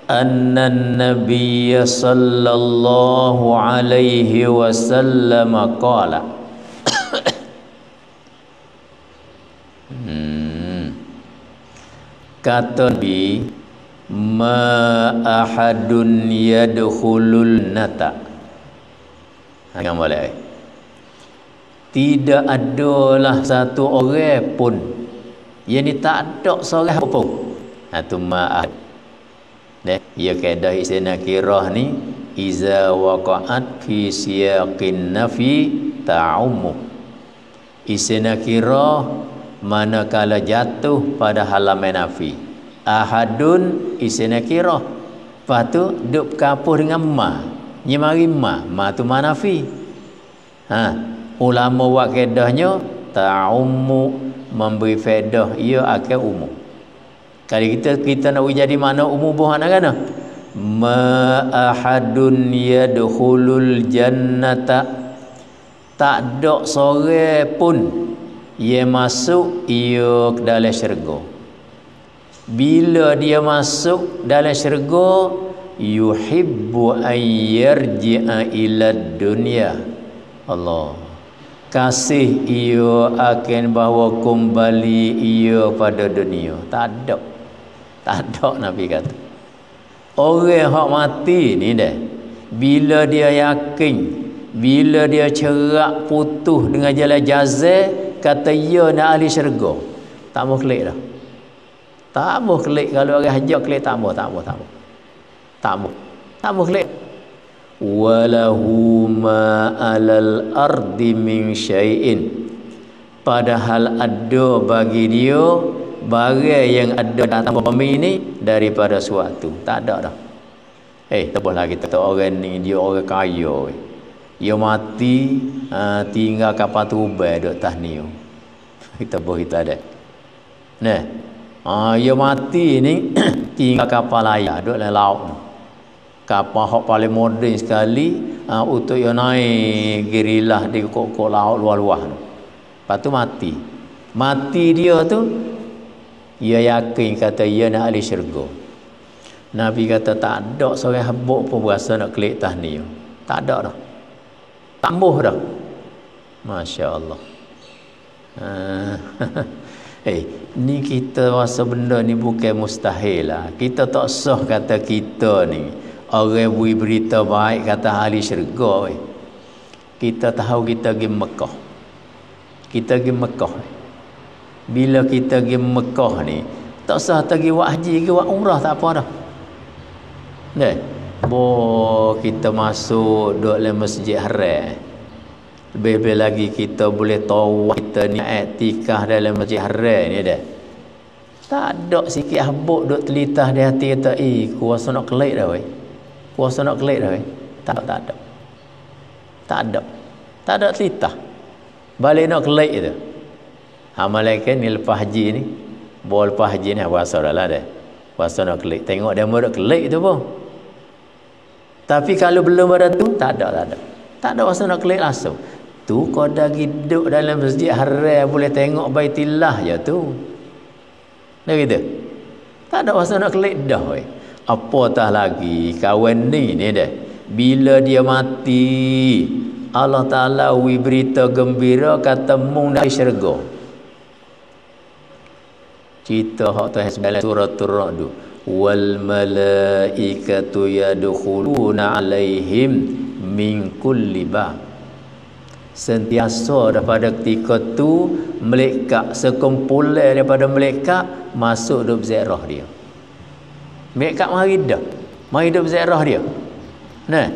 anna Nabiy sallallahu alaihi wasallam qala kata Nabi ma ahadun yadkhulul nata. Jangan boleh. Tidak adalah satu orang pun. Yang ni tak ada seorang pun. Itu ma'ad. Ya kaedah istilah nakirah ni iza waqa'at fi siyaqin nafi ta'ummu. Istilah nakirah manakala jatuh pada halaman nafi. Ahadun istilah nakirah. Lepas tu duk berkapuh dengan ma. Nyemari ma tu manafi. Ulama buat kaedahnya ta'ummu, memberi faedah, ia akan umum. Kalau kita nak jadi mana umum buah nak kena? Ma ahadun yadkhulul jannata, tak ada seorang pun ia masuk ia ke dalam syurga. Bila dia masuk dalam syurga, yuhibbu an yarji'a ila dunya. Allah kasih ia akan bawa kembali ia pada dunia. Tak ada Nabi kata. Orang hak mati ni dah, bila dia yakin, bila dia cerak putus dengan jalan jazah, kata ia nak ahli syurga, tak mau klik dah. Tak mau klik. Kalau orang hajak klik, tak mau klik. Walahu ma alal ardi min syai'in, padahal ada bagi dia barang yang ada dalam bumi ni daripada suatu. Tak ada dah. Tebal lagi kata orang ni dia orang kaya. Dia mati tinggal kapal tubai duk tahniah. Kita ada. Nah, dia mati ni tinggal kapal layar duk dalam laut. Kapal hok paling moden sekali untuk dia naik gerilah di kok laut luar-luar. Lepas tu mati dia tu, ia yakin kata ia nak ahli syurga. Nabi kata tak ada seorang habuk pun berasa nak klik tahniah. Tak ada dah. Tambah dah. Masya Allah. Ni kita rasa benda ni bukan mustahil lah. Kita tak sah kata kita ni orang beri berita baik kata ahli syurga. Kita tahu kita pergi Mekah. Bila kita pergi Mekah ni, tak sah pergi buat haji, pergi buat umrah, tak apa dah. Kita masuk duduk dalam Masjid Haram. Lebih-lebih lagi kita boleh tahu kita ni iktikaf dalam Masjid Haram ni dah. Tak ada sikit habuk duk telitah di hati kita, kuasa nak kelik dah weh. Tak ada. Tak ada telitah. Balik nak kelik tu. Malaikat ni lepas haji ni, lepas haji ni puasa dah lah dah. Puasa nak kelik. Tengok dia nak kelik tu pun. Tapi kalau belum ada tu, tak ada. Tak ada puasa nak kelik langsung. Tu kau dah hidup dalam Masjid Haram boleh tengok Baitillah je tu. Dah gitu. Tak ada puasa nak kelik dah weh. Apatah lagi kawan ni dah. Bila dia mati, Allah Ta'ala berita gembira kata mung dari syurga. Kita hak tu sembilan suratul Ra'd. Wal malaikatu yadkhuluna alaihim min kulli bab. Sentiasa daripada ketika tu malaikat sekumpulan daripada malaikat masuk dalam ziarah dia. Malaikat mari duduk ziarah dia. Nah.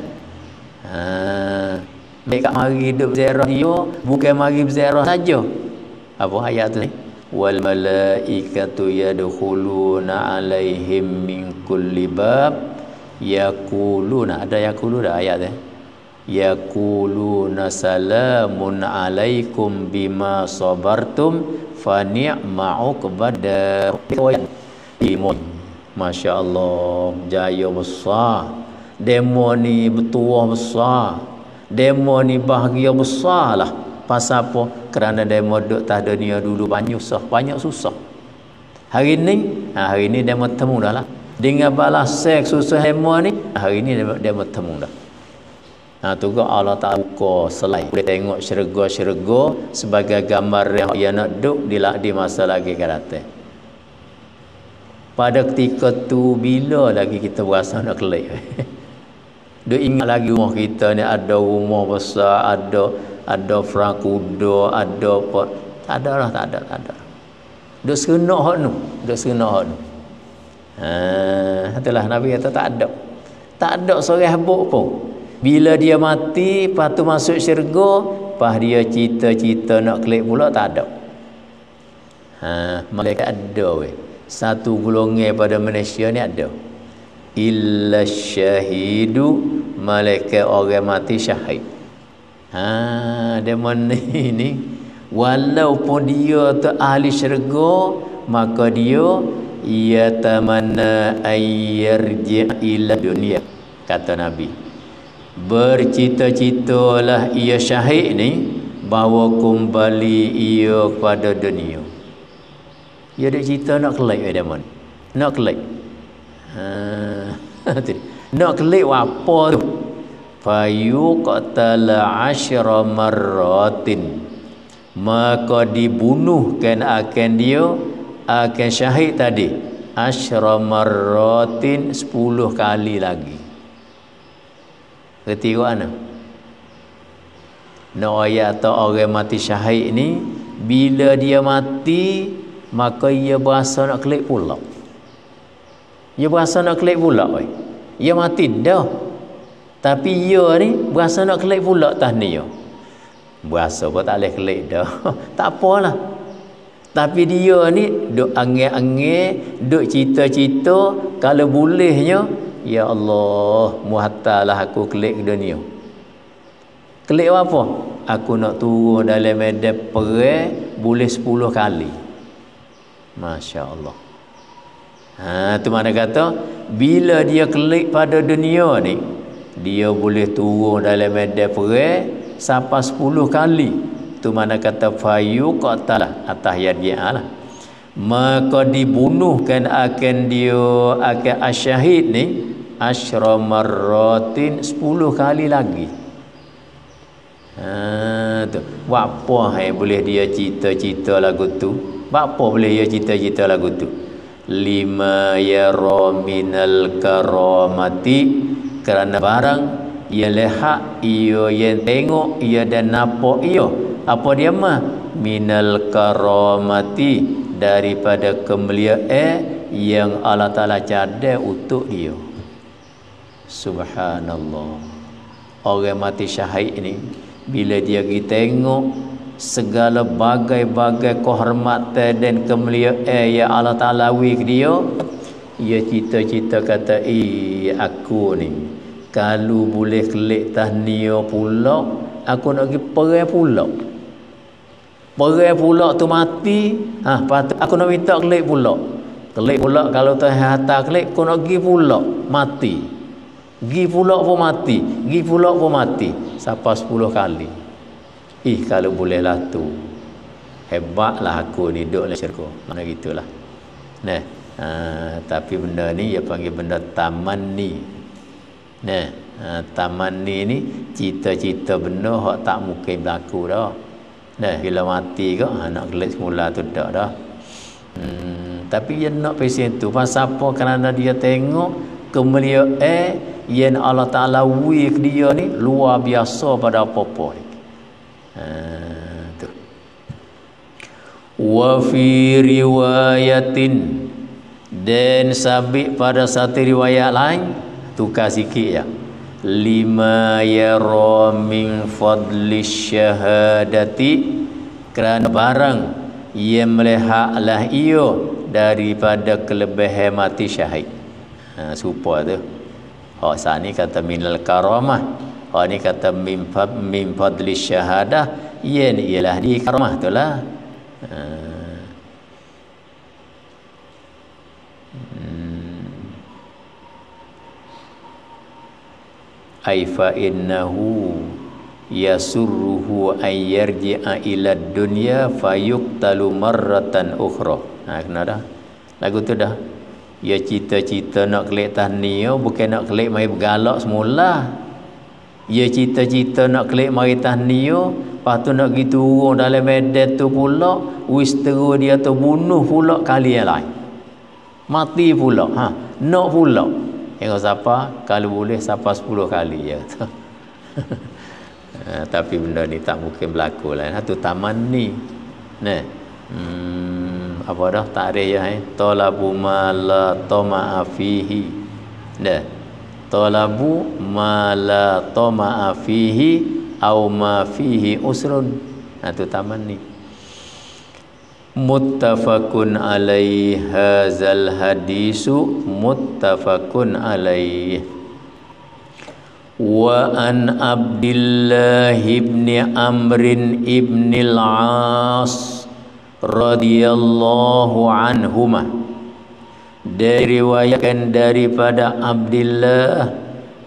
Malaikat mari duduk ziarah dia, bukan mari ziarah saja. Apa ayat tu ni? Wal malaikatu yadkhuluna alaihim min kulli bab yaquluna, ada yaquluna ayat tu. Yaquluna salamun alaikum bima sabartum fa ni'ma uqbadar. Masya Allah, jaya besar. Demo ni bertuah besar. Demo ni bahagia besar lah. Pasal apa? Kerana demo duduk atas dunia dulu banyak susah. Hari ni demo temu dah lah. Dengan balas seks susah demo ni, hari ni demo temu dah. Tu juga Allah tak buka selain boleh tengok syurga sebagai gambar yang ia nak duduk di masa lagi akan datang. Pada ketika tu bila lagi kita berasa nak kelik. Duk ingat lagi rumah kita ni ada rumah besar, ada frang kuda, ada apa. Tak ada. Duk seronok hak nu. Itulah Nabi kata tak ada. Tak ada seorang habuk pun. Bila dia mati, lepas tu masuk syurga, lepas dia cita-cita nak kelik pula, tak ada. Malaikat ada weh. Satu golongan pada Malaysia ni ada. Illa syahidu, malaikat orang mati syahid. Dia ni walaupun dia tu ahli syurga, maka dia yatamanna ayyarji' ila dunia, kata Nabi. Bercita-citalah ia syahid ni bahawa kembali ia kepada dunia. Ia ada cerita nak kelak dia mon. Nak kelak. Nak kelak apa tu? Fayuqtala 10 marratin, maka dibunuhkan akan dia, akan syahid tadi 10 marratin, 10 kali lagi. Ketiga mana? Nak ayat atau orang mati syahid ni, bila dia mati maka ia berasa nak kelak pula. Ia berasa nak kelak pula. Ia mati dah. Tapi ia ni berasa nak kelak pula tahniah. Berasa pun tak boleh kelak dah. Tak apalah. Tapi dia ni duk angin-angin, duk cita-cita, kalau bolehnya, ya Allah, muhattalah aku kelak ke dunia. Kelak apa? Aku nak turun dalam medan perang boleh 10 kali. Masya Allah. Tu mana kata, bila dia kelak pada dunia ni, dia boleh turun dalam medan perang sampai 10 kali. Tu mana kata fayuqtala, atas yadi'ah lah. Maka dibunuhkan akan dia, akan asyahid ni 10 marratin, 10 kali lagi. Tu. Apa boleh dia cita-cita lagu tu? Apa boleh dia cita-cita lagu tu? Lima yara minal karamati, kerana barang ia lihat, ia yang tengok, ia dan nampak ia. Apa dia mah? Minal karamati, daripada kemuliaan yang Allah Ta'ala cadar untuk dia. Subhanallah. Orang mati syahid ni, bila dia pergi tengok segala bagai-bagai kehormatan dan kemuliaan yang Allah Ta'ala beri ke dia, ia cita-cita kata, aku ni kalau boleh kelak tahniah pula, aku nak pergi perang pula. Perang pula tu mati, patut aku nak minta kelak pula. Kelak pula kalau Tuhan hantar kelak, aku nak pergi pula mati. Pergi pula pun mati, pergi pula pun mati. Sampai 10 kali. Kalau bolehlah tu. Hebatlah aku ni duduk dalam syurga. Mana gitulah. Nah, tapi benda ni dia panggil benda tamanni. Nah, tamanni ni cita-cita benda hak tak mungkin berlaku dah. Nah, bila mati ke nak kelak semula tu dak dah. Tapi dia nak pesen tu pasal apa? Kerana dia tengok kemuliaan yang Allah Ta'ala beri ke dia ni luar biasa pada apa-apa ni. Tu. Wa fi riwayatin, dan sabit pada satu riwayat lain, tukar sikit ya. Lima yara min fadli syahadati, kerana barang ia melihatlah ia daripada kelebihan mati syahid. Supaya tu hak sani kata minal karamah, hak ni kata min fadli syahadah, ia ni ialah di karamah tu lah. Ai fa innahu yasurruhu ay yarji'a ila dunya fayuqtalu marratan ukhra. Kena dah lagu tu dah. Ya cita-cita nak kelak tahniah, bukan nak kelak mai bergalak semula. Ya cita-cita nak kelak mai tahniah, lepas tu nak pergi turun dalam medan tu pula, wis terus dia tu bunuh pula kali yang lain. Mati pula. Nak pula. Yang siapa? Kalau boleh siapa 10 kali ya. Tapi benda ni tak mungkin berlaku lah. Tu taman ni. Nah. Apa dah takrif ya? Talabu ma la tama'a fihi. Dah. Talabu ma la tama'a fihi au ma fihi usrun. Tu taman ni. Muttafaqun alaih, hadzal hadisu muttafaqun alaih. wa an Abdullah ibn Amr ibn al-As radhiyallahu anhuma, diriwayatkan daripada Abdullah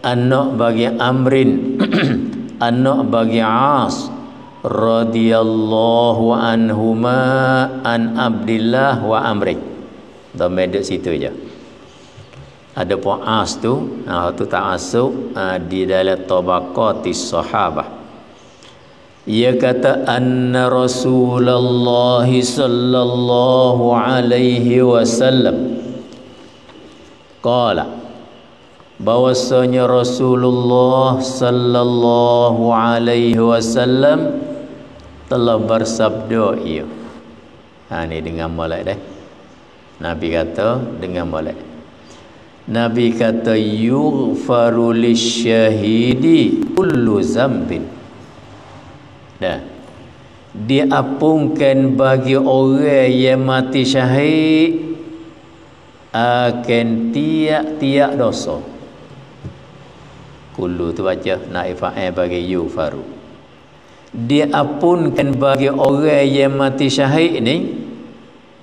anak bagi Amrin anak bagi As radhiyallahu anhuma an Abdullah wa Amri. Dhamma duduk situ je. Ada pun As tu, tu tak masuk di dalam tabaqatis sahabah. Ia kata anna Rasulullah sallallahu alaihi wasallam qala, bahwasanya Rasulullah sallallahu alaihi wasallam telah bersabda ia. Ni dengan molek dah. Nabi kata dengan molek. Nabi kata yughfaru lisyahidi kullu zambin. Dah. Diampunkan bagi orang yang mati syahid akan tiap-tiap dosa. Kullu tu baca naib fa'il bagi yughfaru. Diampunkan bagi orang yang mati syahid ni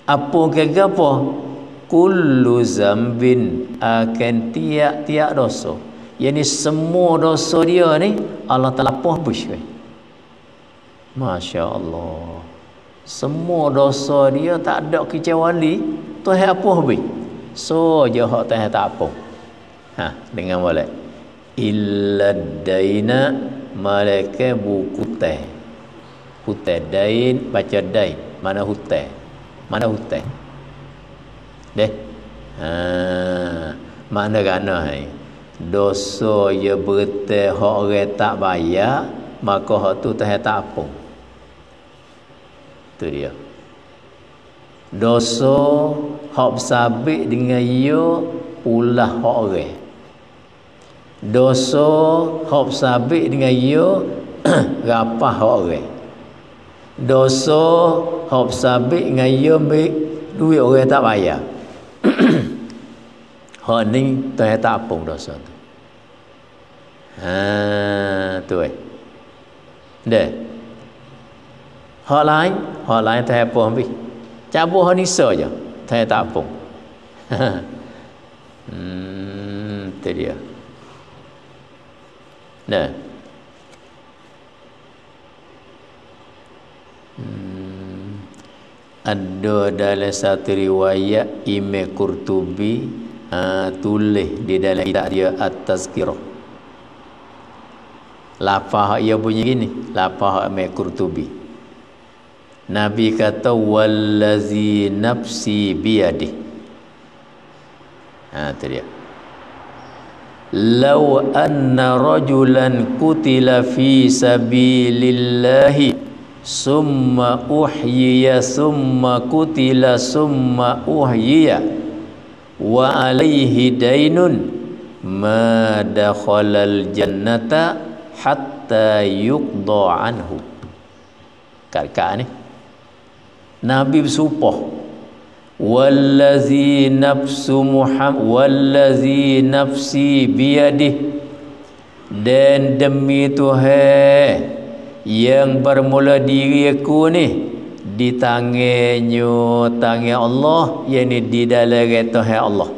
ampunkan apa? Kullu zambin, akan tiap-tiap dosa. Yani semua dosa dia ni Allah Taala hapus. Masya Allah. Semua dosa dia tak ada kecuali Tuhan hapus habis. So je hak Tuhan tak apa. Dengan boleh. Illa daina, malaikat buku teh. Hutang dain, baca dain. Mana hutang? Mana hutang? Deh. Mana gana hai? Dosa ya berteh hak orang tak bayar, maka hak tu Tuhan tak apa. Tu dia. Dosa hak sabit dengan ia ulah hak orang. Dosa hak sabit dengan ia rapah hak orang. Dosa hak sabit dengan ia duit orang tak bayar. Hak ni Tuhan tak apa dosa tu. Tu Deh. Hak lain Tuhan apa habis. Cabut hak ni saja. Tuhan tak apa. Tu dia. Dah. Ada dalam satu riwayat Imam Qurtubi tulis di dalam kitab dia At-Tazkirah. Lafaz ia bunyi gini, lafaz Imam Qurtubi. Nabi kata wallazi nafsi biyadi. Tu dia. Law anna rajulan qutila fi sabilillahi summa uhyiya summa qutila summa uhyiya wa alaihi dainun ma dakhalal jannata hatta yuqda anhu. Kat ni Nabi bersumpah wallazi nafsu Muhammad wallazi nafsi biyadih, dan demi Tuhan yang bermula diri aku ni di tangannya, tangan Allah, yakni di dalam Tuhan Allah.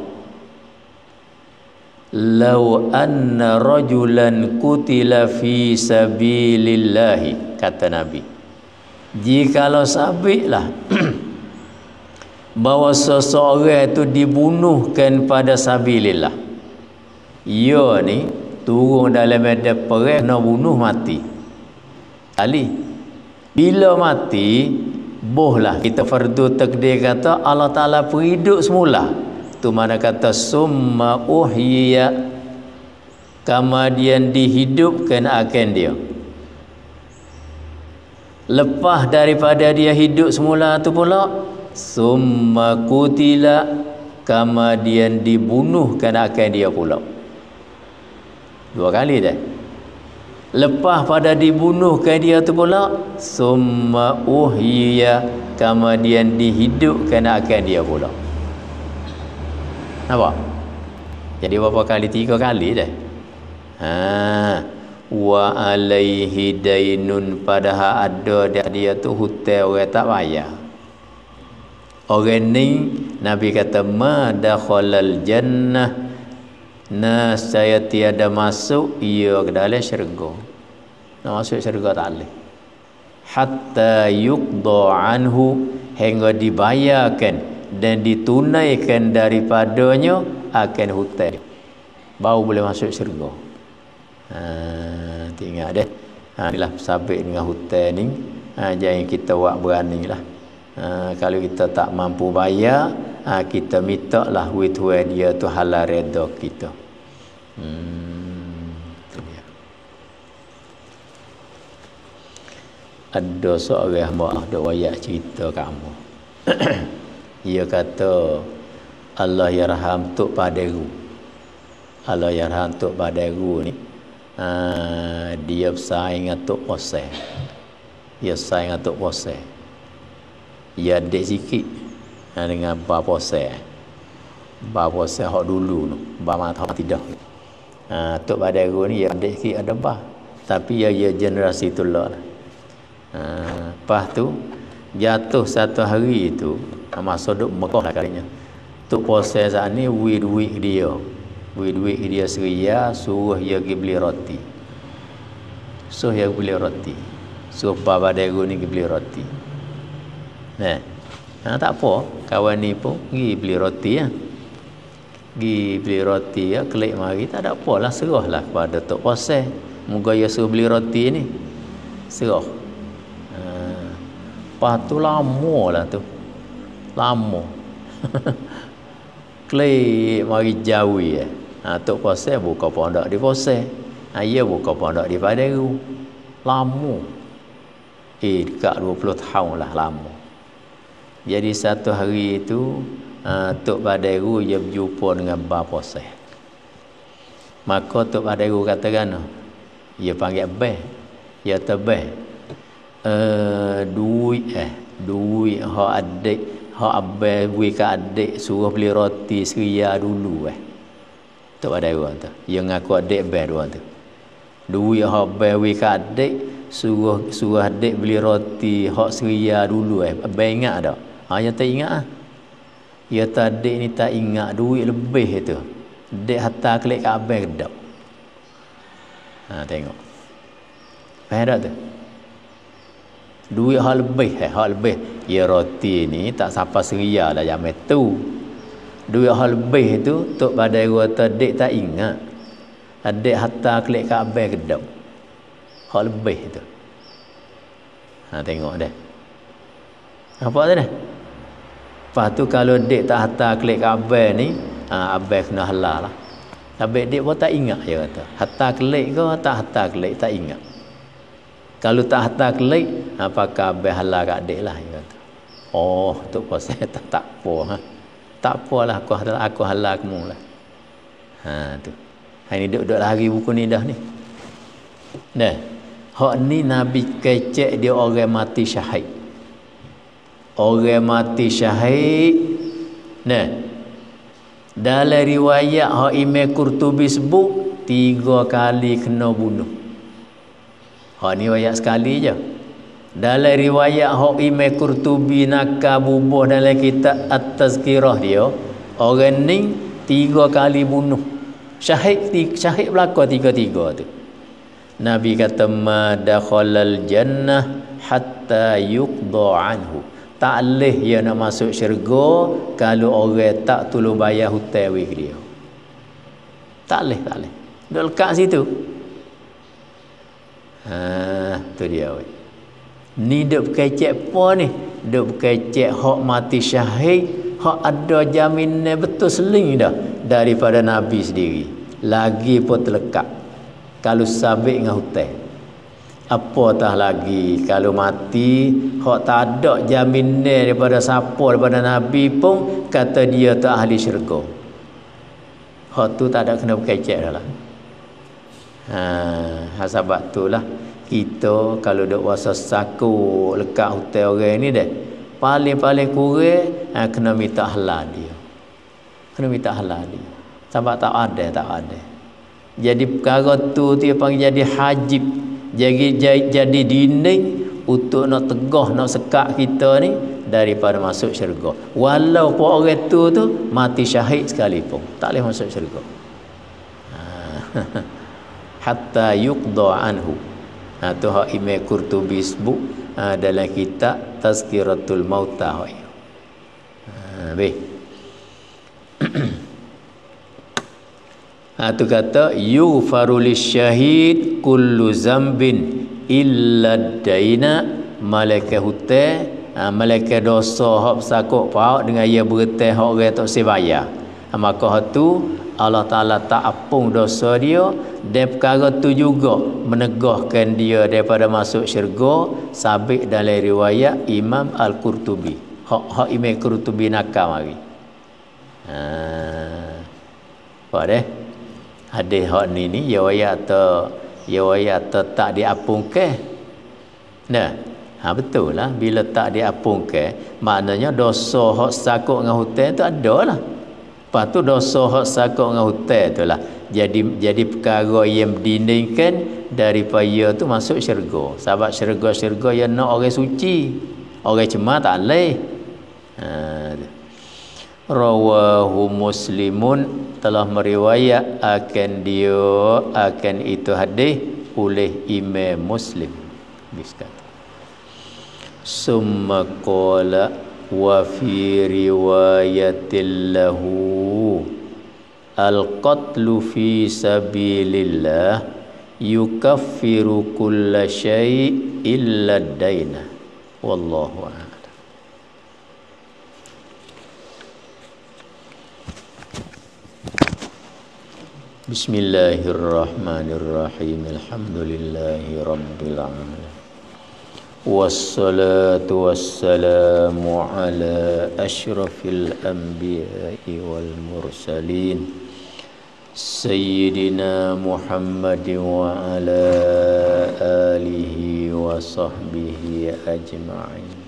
Lau anna rajulan qutila fi sabilillahi, kata Nabi, jikalau sabitlah bahawa seseorang itu dibunuhkan pada sabilillah, ia ni turun dalam medan perang nak bunuh mati. Ali bila mati bohlah kita fardu takdir kata Allah Taala hidup semula. Tu mana kata summa uhyiya, kemudian dihidupkan akan dia. Lepas daripada dia hidup semula tu pula summa qutila, kemudian dibunuhkan akan dia pula. Dua kali dah. Lepas pada dibunuhkan dia tu pula summa uhyiya, kemudian dihidupkan akan dia pula. Nampak? Jadi berapa kali? 3 kali dah. Wa alaihi dainun, padahal ada dia tu hutang orang tak bayar. Orang ni Nabi kata ma dakhalal jannah, saya tiada masuk ia ke dalam syurga. Nak masuk syurga tak boleh. Hatta yuqda anhu, hingga dibayarkan dan ditunaikan daripadanya akan hutang, baru boleh masuk syurga. Ingat deh. Inilah sabit dengan hutang ni. Jangan kita buat beranilah. Kalau kita tak mampu bayar, kita minta lah with dia tu halal redha kita. Itu dia. Ada seorang hamba ada wayak cerita kamu. Dia kata Allah yarham Tok Paderu. Allah yarham Tok Paderu ni dia bersaing dengan Tok Poseh. Dia bersaing dengan Tok Poseh. Dia adik sikit dengan Ba Poseh. Ba Poseh hak dulu tu, Ba Mata tidak. Tok Paderu ni dia adik sikit ada Ba, tapi dia generasi tula lah. Lepas tu jatuh satu hari tu masa duk Mekah lah kalinya. Tok Poseh saat ni duit dia. Duit dia seria, suruh dia pergi beli roti. Suruh dia beli roti. Suruh Ba Paderu ni pergi beli roti. Tak apa, kawan ni pun pergi beli roti ya. Pergi beli roti ya, kelik mari tak ada apalah, serahlah kepada Tok Poseh. Moga dia suruh beli roti ni. Serah. Lepas tu lama lah tu. Lama. Kelik mari jauh ya. Tok Poseh buka pondok di Poseh. Ia buka pondok di Paderu. Lama. Dekat 20 tahun lah lama. Jadi satu hari itu Tok Paderu dia berjumpa dengan Ba Poseh. Maka Tok Paderu katakan, dia panggil Abah. Dia tebeh. Duit hak adik, hak Abah beri ke adik, suruh beli roti seria dulu Tok Paderu kata. Dia ngaku adik Abah dua tu. Duit hak Abah beri ke adik, suruh adik beli roti hak seria dulu Abah ingat tak? Dia tak ingat dia adik ni tak ingat duit lebih itu. Adik hantar klik ke Abah kedap. Tengok. Faham tak tu? Duit hak lebih. Ya roti ni tak siapa seria lah zaman tu. Duit hak lebih tu Tok Paderu kata adik tak ingat. Adik hantar klik ke Abah kedap. Hak lebih tu. Tengok dah. Apa tu dah? Lepas tu kalau dek tak hantar klik ke Abah ni, Abah kena halal lah. Tapi dek pun tak ingat dia kata. Hantar klik ke tak hantar klik, tak ingat. Kalau tak hantar klik, apakah Abah halal kat dek lah dia kata. Oh, Tok Poseh tak apa. Tak apalah, aku halal kamu lah. Tu. Ini duduk lari buku ni dah ni. Hak ni Nabi kecek dia orang mati syahid. Orang mati syahid. Dalam riwayat hak Imam Qurtubi sebut 3 kali kena bunuh. Hak ni riwayat sekali je. Dalam riwayat hak Imam Qurtubi nakal bubuh dalam kitab At-Tazkirah dia, orang ni 3 kali bunuh. Syahid berlaku 3 tu. Nabi kata ma dakhalal jannah hatta yuqda anhu. Tak leh dia nak masuk syurga kalau orang tak tolong bayar hutang dia. Tak leh. Duk lekat situ. Tu dia weh. Ni duk kecek apa ni? Duk kecek hak mati syahid, hak ada jaminan betul seling dah daripada Nabi sendiri. Lagi pun terlekat. Kalau sabit dengan hutang. Apatah lagi kalau mati hak tak ada jaminan daripada siapa daripada Nabi pun kata dia tu ahli syurga. Hak tu tak ada kena berkecek dah lah. Sebab itulah kita kalau duk wasa saku lekat hutang orang ni dah paling kurang kena minta halal dia. Kena minta halal dia. Sebab tak ada. Jadi perkara tu dia panggil jadi hajib. Jadi dinding untuk nak tegah, nak sekat kita ni daripada masuk syurga. Walaupun orang tu mati syahid sekalipun, tak boleh masuk syurga. Hatta yuqda anhu. Tu hak Imam Qurtubi sebut dalam kitab Tazkiratul Mauta. Tu kata yughfaru lisyahid kullu zambin illa daina, malaikat hutan, malaikat dosa hak sakok pauk dengan ia berteh hak orang tak sebayar. Maka hak tu Allah Taala tak apung dosa dia, dan perkara tu juga menegahkan dia daripada masuk syurga, sabit dalam riwayat Imam Al-Qurtubi. Hak Imam Qurtubi nakal mari. Apa deh? Hadis hak ni riwayat tak diapungkan. Nah, betul lah, bila tak diapungkan maknanya dosa hak sakut dengan hutan tu ada lah. Lepas tu dosa hak sakut dengan hutan tu lah jadi perkara yang dindingkan daripada tu masuk syurga. Sebab syurga yang nak orang suci, orang cemar tak boleh. Rawahu Muslimun, telah meriwayat akan itu hadis oleh Imam Muslim. Biskat. Summa qala wa fi riwayatil lahu al-qatlu fi sabilillah yukaffiru kulla syai' illa ad-daina. Wallahu a'lam. Bismillahirrahmanirrahim. Alhamdulillahi rabbil alamin. Wassalatu wassalamu ala asyrafil anbiya'i wal mursalin Sayyidina Muhammadin wa ala alihi wa sahbihi ajma'in.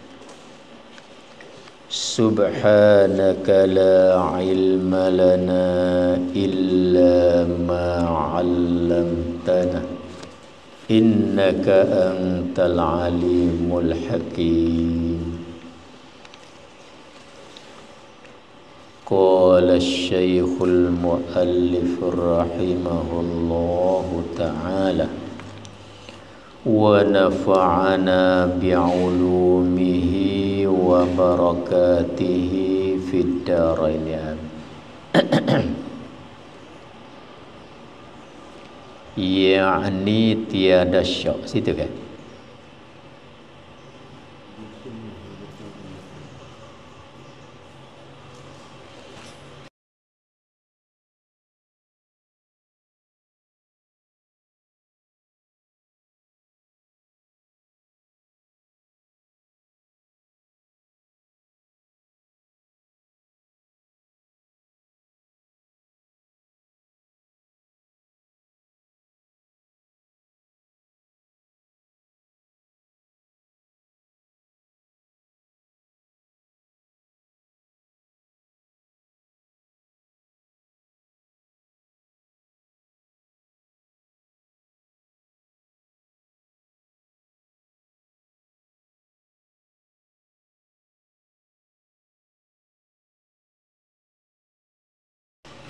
Subhanaka la ilma lana illa ma 'allamtana innaka antal alimul hakim. Qala asy-syaikhul muallif rahimahullahu ta'ala wa nafa'ana bi'ulumihi wa barakatihi fid dharain. Yani tiada syak. Situ kan?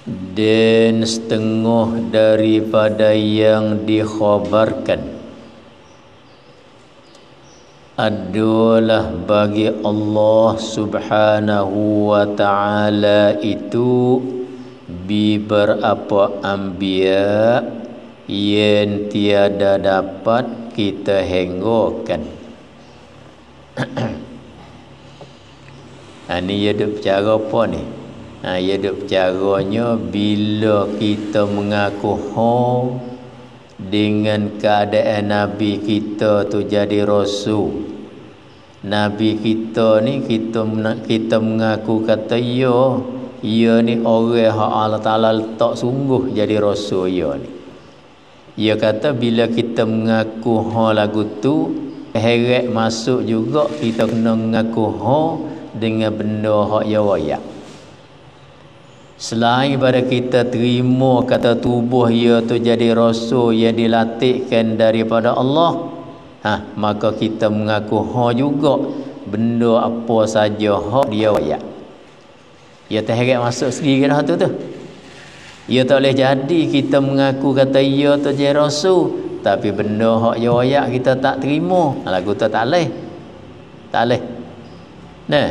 Dan setengah daripada yang dikhabarkan adalah bagi Allah Subhanahu wa ta'ala itu beberapa anbiya yang tiada dapat kita henggokan. Ini hidup cara apa ni? Hidup caranya bila kita mengaku dengan keadaan Nabi kita tu jadi Rasul. Nabi kita ni kita mengaku kata ia ni orang hak Allah Ta'ala letak sungguh jadi Rasul ia ni. Ia kata bila kita mengaku lagu tu, heret masuk juga kita kena mengaku dengan benda hak ya wayak. Selain pada kita terima kata tubuh ia tu jadi rasul yang dilatihkan daripada Allah, maka kita mengaku juga benda apa saja hak dia wayak. Ia terheret masuk sendiri dah tu. Ia tak boleh jadi kita mengaku kata ia tu jadi rasul, tapi benda hak dia wayak kita tak terima. Lagu tu tak boleh. Tak boleh. Nah,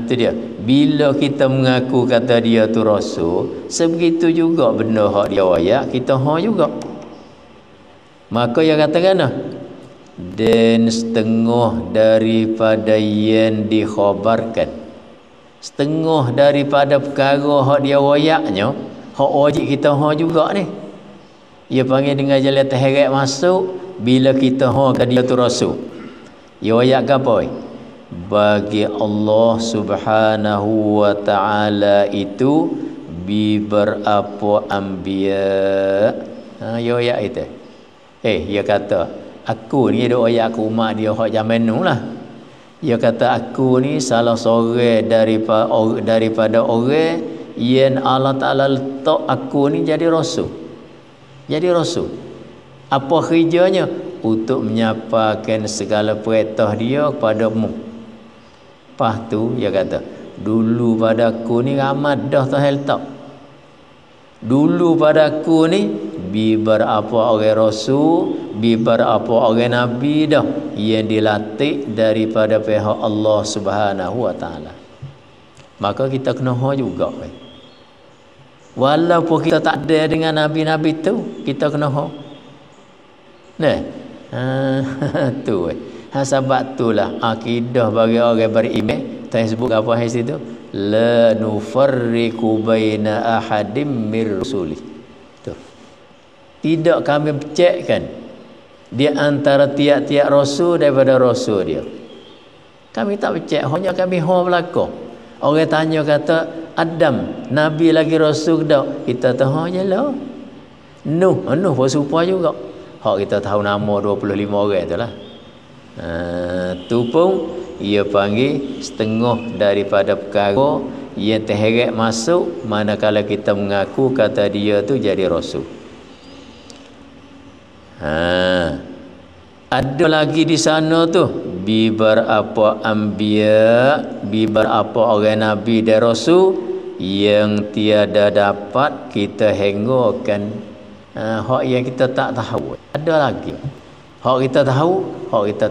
tu dia. Bila kita mengaku kata dia tu rasul, sebegitu juga benda hak dia wayak kita juga. Maka ia katakan dan setengah daripada yang dikhabarkan, setengah daripada perkara hak dia wayaknya hak wajib kita juga ni. Ia panggil dengan jalan terheret masuk bila kita ke dia tu rasul. Ia wayak apa? Bagi Allah Subhanahu wa ta'ala itu bi berapa anbiya. Ia wayak itu. Ia kata aku ni ada ayat aku umat dia hak zaman nu lah. Dia kata aku ni salah seorang daripada orang yang Allah Ta'ala letak aku ni jadi rasul. Jadi rasul. Apa kerjanya? Untuk menyampaikan segala perintah dia kepadamu. Lepas tu dia kata, dulu pada aku ni ramad dah Tuhan letak. Dulu pada aku ni bibar apa orang rasul, bibar apa orang nabi dah yang dilatih daripada pihak Allah Subhanahu wa taala. Maka kita kena juga. Walaupun kita tak ada dengan nabi-nabi tu, kita kena Nah. Tu. Sebab itulah akidah bagi orang beriman, Tuhan sebut apa di situ? La nufarriqu baina ahadim mir rusuli. Tidak kami becekkan di antara tiap-tiap rasul daripada rasul dia. Kami tak becek, hanya kami belaka. Orang tanya kata Adam nabi lagi rasul dak? Kita tahu jelah. Nuh pun serupa juga. Hak kita tahu nama 25 orang itulah. Tu pun ia panggil setengah daripada perkara yang terheret masuk manakala kita mengaku kata dia tu jadi rasul. Ada lagi di sana tu bibar apa anbiya, bibar apa orang nabi dan rasul yang tiada dapat kita hengokkan. Hak yang kita tak tahu ada lagi. Hak kita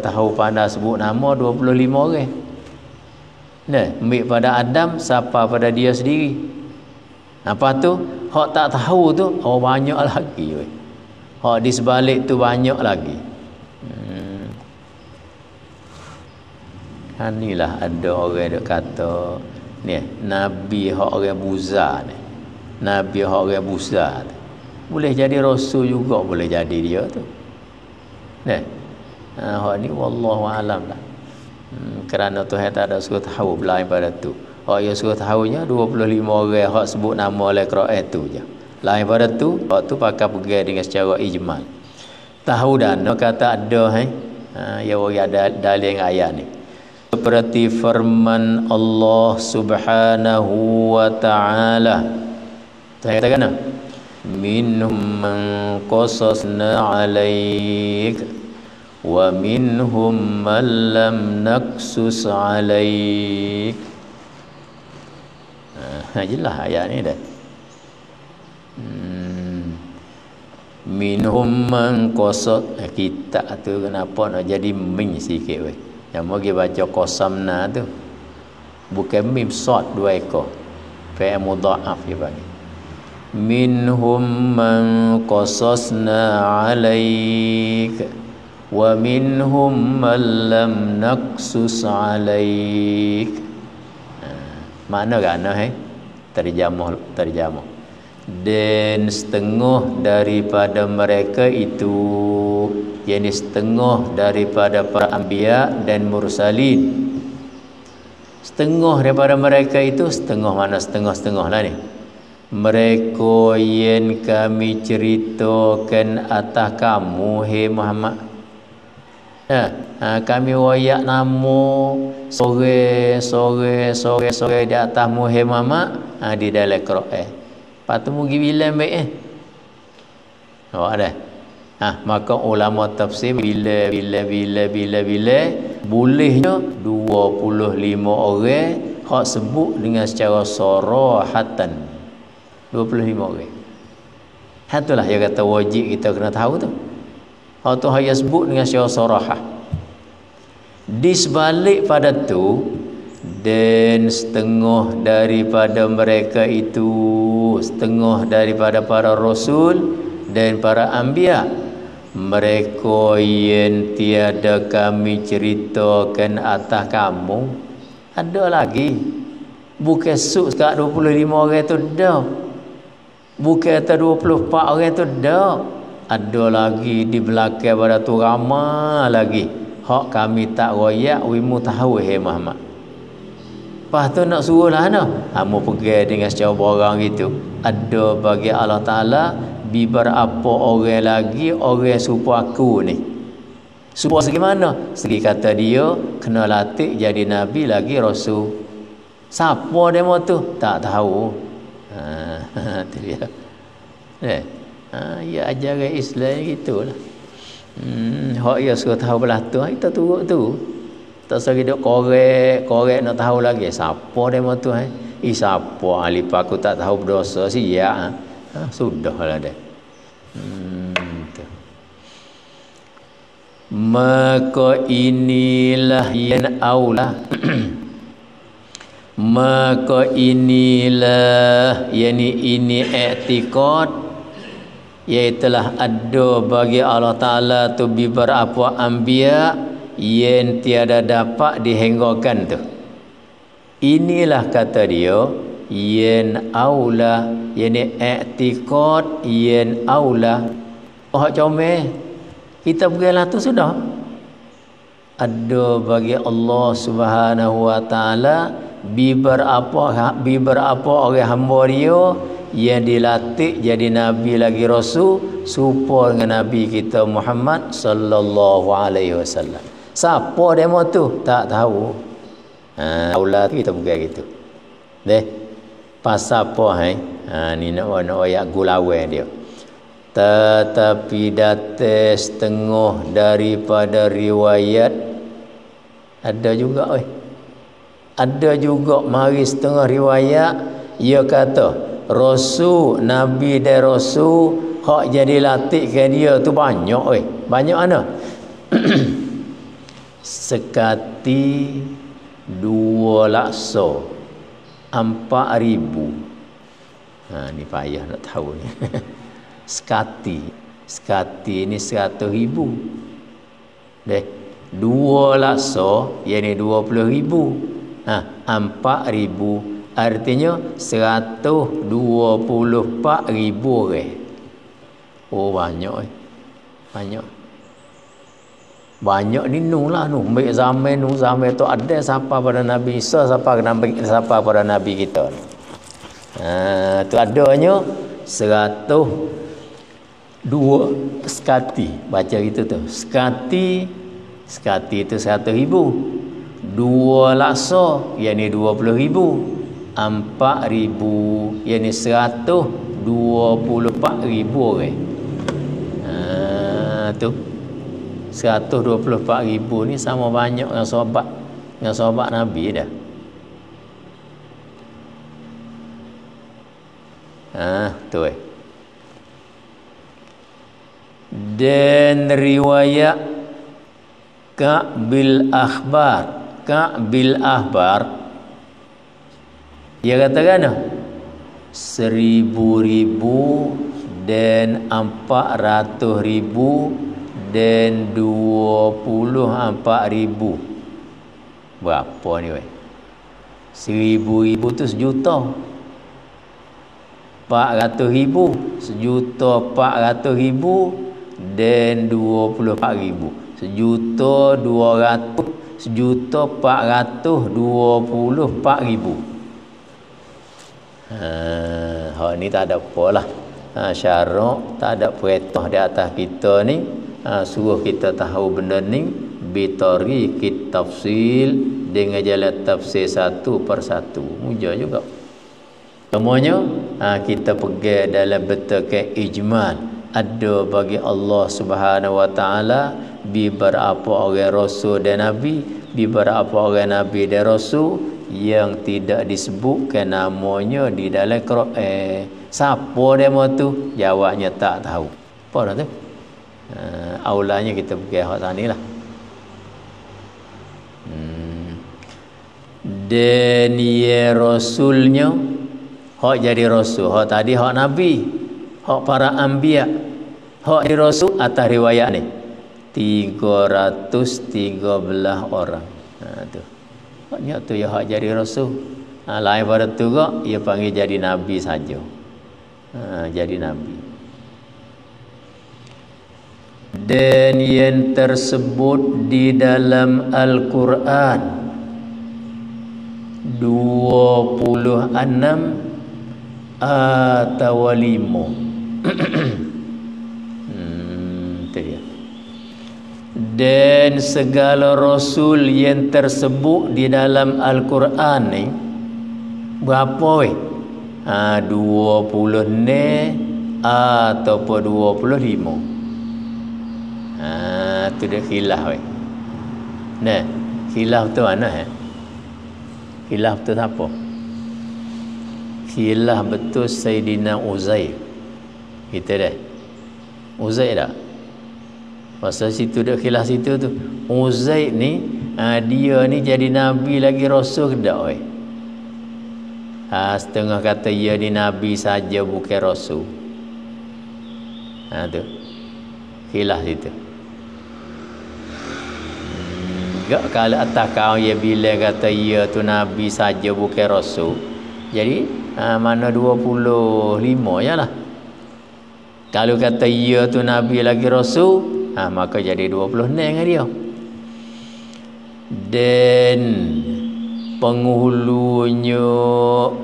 tahu pandai sebut nama 25 orang. Nah, ambil pada Adam siapa pada dia sendiri. Apa tu? Hak tak tahu tu banyak lagi. Hak di sebalik tu banyak lagi. Inilah ada orang duk kata ni nabi hak orang buza ni. Nabi hak orang buza tu. Boleh jadi rasul juga, boleh jadi dia tu. Nah. Hak ni wallahu alam lah. Kerana Tuhan tak ada suruh tahu belain pada tu. Hak yang suruh tahunya 25 orang hak sebut nama oleh Quran tu je. Lain pada tu, hak tu pakai pergi dengan secara ijmal. Tahu dan kata ada ya ada dalil ayat ni. Seperti firman Allah Subhanahu wa ta'ala. Tuhan katakan minhum man qasasna 'alaik wa minhum man lam naqsus 'alaik. Jelas ayat ni dah. Minhum man qasas kita tu kenapa nak jadi min sikit weh. Yang mau kita baca qasamna tu bukan mim sad dua ekor. Fa'il mudha'af dia panggil. Minhum man qasasna 'alaik wa minhum man lam naqsus 'alaik. Mana gana terjemah. Dan setengah daripada mereka itu, yakni setengah daripada para anbiya dan mursalin. Setengah daripada mereka itu, setengah mana setengah-setengah lah ni. Mereka yang kami ceritakan atas kamu, hai Muhammad. Kami wayak nama sore di atasmu, hai Muhammad. di dalam Quran. Patemu gi bilang baik awak dah. Maka ulama tafsir bila bolehnya 25 orang hak sebut dengan secara sarahatan. 25 orang. Itulah yang kata wajib kita kena tahu tu. Hak tu hak sebut dengan secara sarahah. Di sebalik pada tu, dan setengah daripada mereka itu, setengah daripada para rasul dan para anbiya, mereka yang tiada kami ceritakan atas kamu. Ada lagi, bukan suk sekat 25 orang tu dah, bukan atas 24 orang tu dah. Ada lagi di belakang pada tu ramai lagi hak kami tak royak wimu tahu Muhammad. Lepas tu nak suruh lah hamu pergi dengan secara borang gitu. Ada bagi Allah Ta'ala bibar apa orang lagi orang serupa aku ni. Serupa segi mana? Segi kata dia kena latih jadi Nabi lagi Rasul. Siapa demo tu? Tak tahu. Tu dia. Ya ajaran Islam gitulah. Hak ya suruh tahu belah tu, kita turut tu. Tak sagi dok korek nak tahu lagi siapa demo tu siapa ahli aku tak tahu berdosa ya. Sudahlah dah. Maka inilah yang aula. Maka inilah ini i'tiqad, iaitulah ada bagi Allah Ta'ala tu beberapa anbiya yang tiada dapat dihenggokan tu. Inilah kata dia yang aula, yani i'tiqad yang aula. Comel kita pergilah tu sudah ada bagi Allah Subhanahu wa Ta'ala beberapa orang hamba dia yang dilatih jadi Nabi lagi Rasul serupa dengan Nabi kita Muhammad sallallahu alaihi wasallam. Siapa demo tu? Tak tahu. Aula tu kita bukan gitu. Deh. Pasal apa ni nak ayat gulawan dia. Tetapi datang setengah daripada riwayat ada juga ada juga mari setengah riwayat ia kata Rasul, Nabi dan Rasul hak jadi latih ke dia tu banyak banyak mana? Sekati 2 laksa 4,000. Ni payah nak tahu ni. Sekati ni 100,000. Deh 2 laksa yakni 20,000. 4,000 artinya 124,000 orang. Oh banyak banyak ni nulah ambil zaman tu ada siapa pada Nabi Isa siapa pada Nabi kita ni. Tu adanya 102 sekati baca gitu tu. Sekati itu 100,000. 2 laksa yakni 20,000. 4,000 yakni 124,000 orang. Tu 124,000 ni sama banyak dengan sahabat Nabi dah. Tu dan riwayat Ka'bil Akhbar dia katakan 1,000 dan 400,000 dan 24,000. Berapa ni 1,000 tu 1,000,000. 400,000 1,400,000 dan 24,000. 1,200,000 1,424,000. Hak ni tak ada apalah. Syarak tak ada perintah di atas kita ni. Suruh kita tahu benda ni bitariqit tafsil dengan jalan tafsir satu persatu. Mudah juga. Semuanya kita pegang dalam betul ke ijmal. Ada bagi Allah Subhanahu wa taala beberapa orang rasul dan nabi, beberapa orang nabi dan rasul yang tidak disebutkan namanya di dalam Quran. Siapa demo tu? Jawabnya tak tahu. Apa dah tu? Aulanya kita pergi hak tani lah. Dan ya rasulnya hak jadi rasul, hak tadi hak nabi, hak para anbiya, hak jadi rasul atas riwayat ni 313 orang. Tu. Haknya tu ya hak jadi rasul. Lain pada tu kok ia panggil jadi nabi saja. Jadi nabi. Dan yang tersebut di dalam Al-Quran 26 atau 5. Itu dia. Dan segala rasul yang tersebut di dalam Al-Quran ni berapa weh? 20 ne ataupun 25. Tu dia khilaf weh. Nah, khilaf tu mana khilaf tu apa? Khilaf betul Sayyidina Uzair. Kita dah. Uzair dah. Pasal situ dia khilaf situ tu. Uzair ni dia ni jadi nabi lagi rasul ke tak weh? Setengah kata dia ni nabi saja bukan rasul. Tu. Khilaf situ. Gak kalau atas kau ya bila kata ia tu nabi saja bukan rasul. Jadi mana 25 jelah. Kalau kata ia tu nabi lagi rasul, maka jadi 26 dengan dia. Dan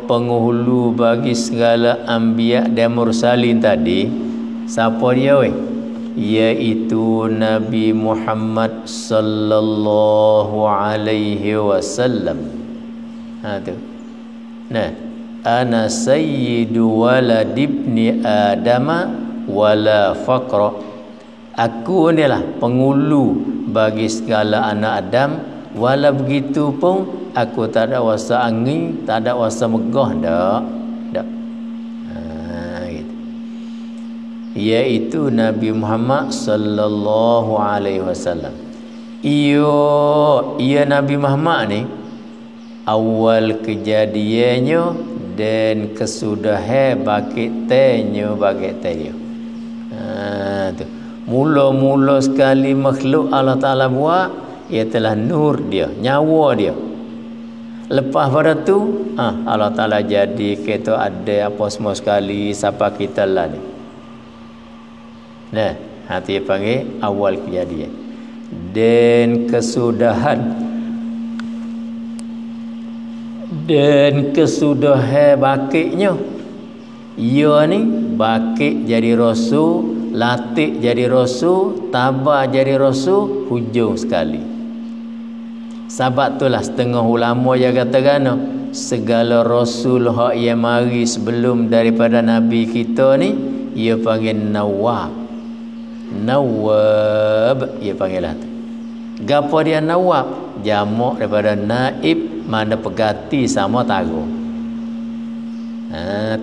penghulu bagi segala anbiya dan mursalin tadi siapa dia weh? Iaitu Nabi Muhammad sallallahu alaihi wasallam. Tu. Nah, ana sayyidu walad ibni adama wala faqra. Aku ni lah penghulu bagi segala anak Adam, wala begitu pun aku tak ada wasa angin, tak ada wasa megah dak. Iaitu Nabi Muhammad sallallahu alaihi wasallam. Ia Nabi Muhammad ni awal kejadiannya dan kesudahan bakit tanya bakit tanya. Tu. Mula-mula sekali makhluk Allah Taala buat ialah nur dia, nyawa dia. Lepas pada tu Allah Taala jadi kita ada apa semua sekali siapa kita lah ni. Nah, hati panggil awal kejadian. Dan kesudahan bakitnya. Ia ni bakit jadi rasul, latih jadi rasul, tabah jadi rasul, hujung sekali. Sebab itulah setengah ulama yang katakan segala rasul hak yang mari sebelum daripada nabi kita ni ia panggil nawab. Nawab ia panggil lah tu. Gapo dia nawab? Jamak daripada naib, mana pegati sama tagu.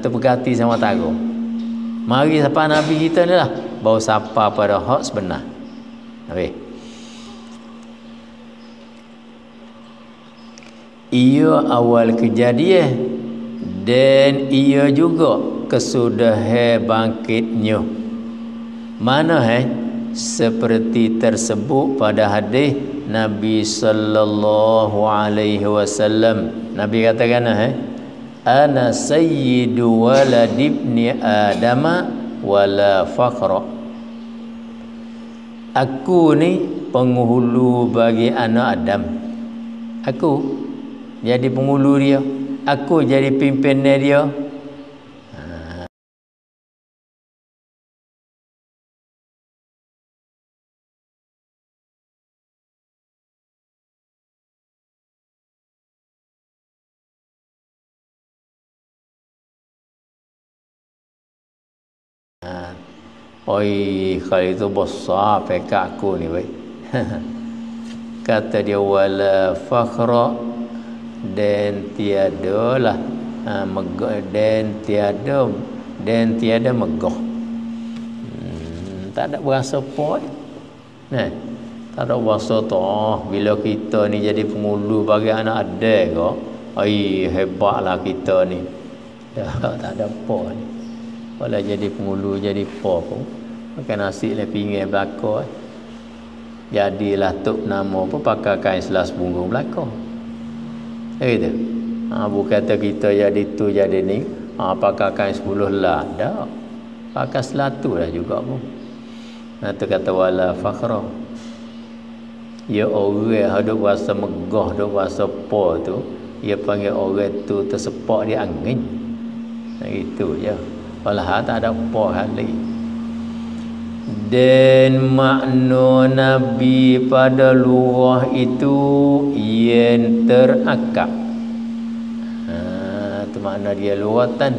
Tu pegati sama tagu. Mari siapa nabi kita ni lah bau sapa pada hak sebenar. Habis. Ia awal kejadian dan ia juga kesudahan bangkitnya. Mana seperti tersebut pada hadis Nabi sallallahu alaihi wasallam. Nabi katakan ana sayyidu walad ibni adama wala faqra. Aku ni penghulu bagi anak Adam. Aku jadi penghulu dia. Aku jadi pimpinnya dia. oi kalau itu besar pekak aku ni wei. Kata dia wala fakhra, dan tiadalah megah, dan tiada megah. Tak ada berasa apa. Nah, tak ada berasa tu bila kita ni jadi pengulu bagi anak ada ke, ai hebatlah kita ni. Tak ada apa ni. Kalau jadi pengulu jadi apa pun makan nasi le pinggir belakang. Jadilah tok nama apa pakai kain selas punggung belakang. Gitu. Bukan kata kita jadi tu jadi ni, pakai kain 10 lah. Dak. Pakai selatu dah juga pun. Tu kata wala fakhra. Ya orang hadap rasa megah, duk rasa apa tu, dia panggil orang tu tersepak di angin. Itu je. Walah tak ada apa hal lagi. Dan makna Nabi pada luah itu yang terakak. Itu makna dia luatan.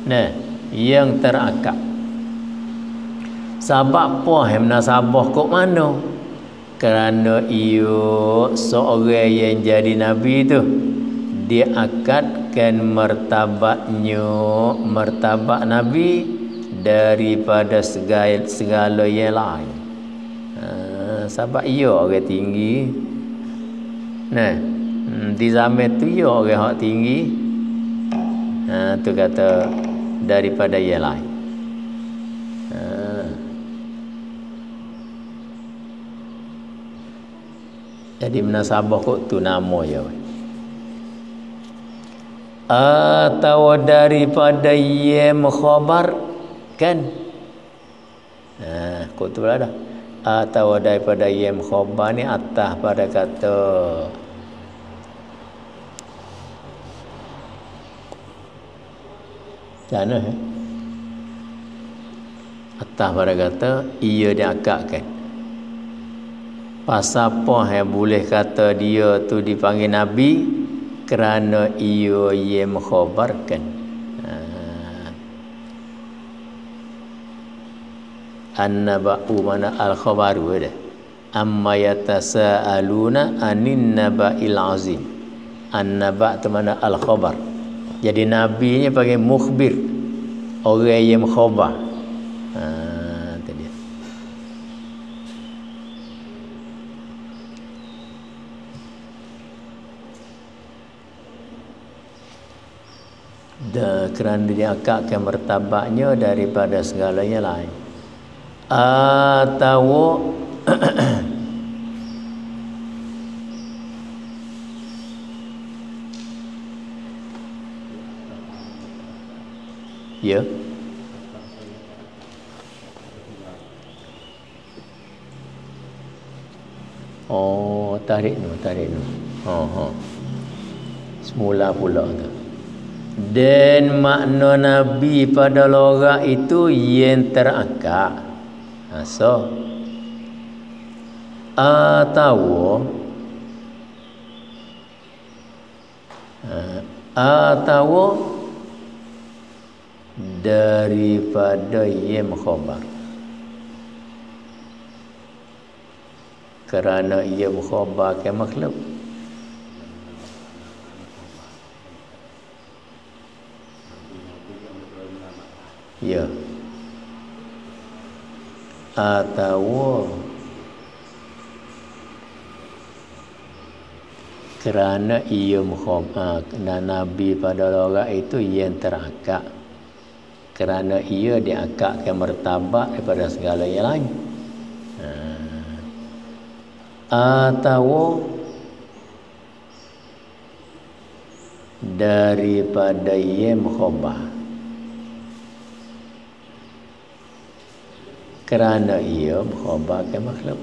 Nah, yang terakak. Sebab apa yang menasabah kok mana? Kerana ia seorang yang jadi Nabi tu, dia akadkan martabat Nabi daripada segala yang lain. Sebab ia orang tinggi. Nah, di zaman tu ia orang hak tinggi. Tu kata daripada yang lain. Jadi menasabah kok tu nama ya. Atau daripada yang khabar kan. Kok tu lah dah. Atau daripada yang khabar ni atas pada kata sana atas pada kata ia diakakkan. Pasal apa yang boleh kata dia tu dipanggil Nabi? Kerana ia yang mengkhabarkan. An-naba'u mana al-khabaru ada. Amma yatasaaluna anin naba'il azim. An-naba' tu mana al-khabar. Jadi Nabi ni panggil mukhbir. Orang yang mengkhabar. Itu dia. Kerana dia akakkan martabatnya daripada segalanya lain. Atau ya. Oh, tarik nu. Semula pula tu. Dan makna Nabi pada lorak itu yang terakak. So atau daripada yang khabar. Kerana ia mengkhabarkan makhluk. Ya. Atau kerana ia mengkhabar dan Nabi pada lorak itu yang terakak. Kerana ia diakakkan martabat daripada segala yang lain. Atau daripada yang mengkhabar. Kerana ia mengkhabarkan makhluk.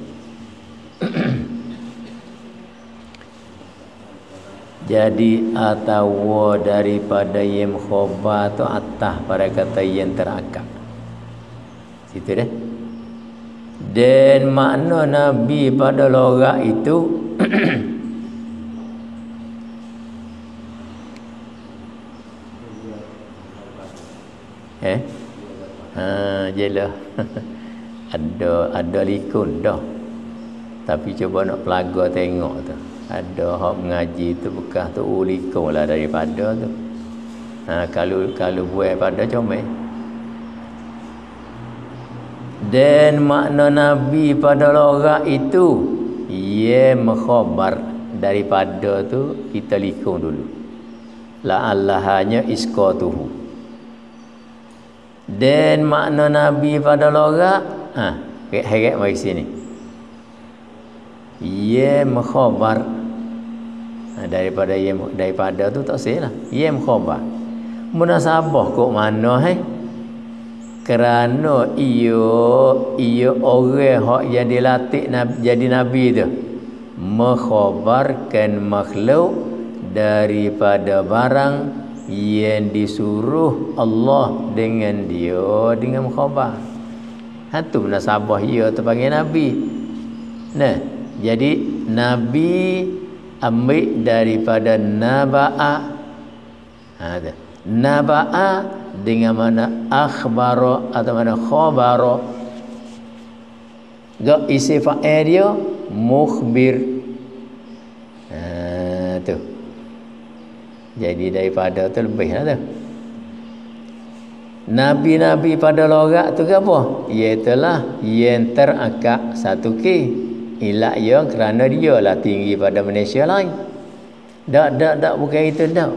Jadi atau daripada yang khabar tu atas pada kata yang terakak. Situ dah. Dan makna Nabi pada lorak itu Jelah. ada likun dah. Tapi cuba nak pelaga tengok tu. Ada hak mengaji tu bekas tu likun lah daripada tu. Kalau buat pada comel. Dan makna Nabi pada logat itu ia mengkhabar daripada tu kita likung dulu. La'allahanya isqatuhu. Dan makna Nabi pada logat heret mari sini. Ia mengkhabar daripada tu tak salah. Ia mengkhabar. Munasabah kok mana kerana ia orang hak yang dilatih jadi nabi tu mengkhabarkan makhluk daripada barang yang disuruh Allah dengan dia dengan mengkhabar. Itu munasabah ia tu panggil nabi. Nah, jadi nabi ambil daripada naba'a. Naba'a dengan mana akhbara atau mana khabara. Gak isi fa'il dia mukhbir. Tu. Jadi daripada tu lebih lah tu. Nabi-nabi pada logat tu ke apa? Iaitulah yang terakak satu ke. Ilak yang kerana dia lah tinggi pada manusia lain. Tak bukan itu tak.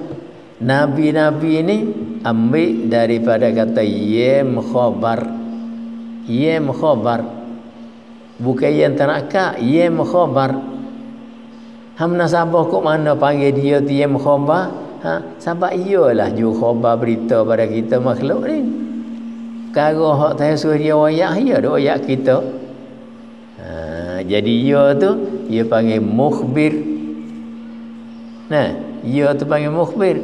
Nabi-nabi ini ambil daripada kata yem khabar. Yem khabar. Bukan yang terakak, yem khabar. Hamna sabah kok mana panggil dia tu yem khabar? Sebab iyalah ju khabar berita pada kita makhluk ni. Kalau hak tahu suruh dia wayak, ya dak wayak kita. Jadi ia tu ia panggil mukhbir. Nah, ia tu panggil mukhbir.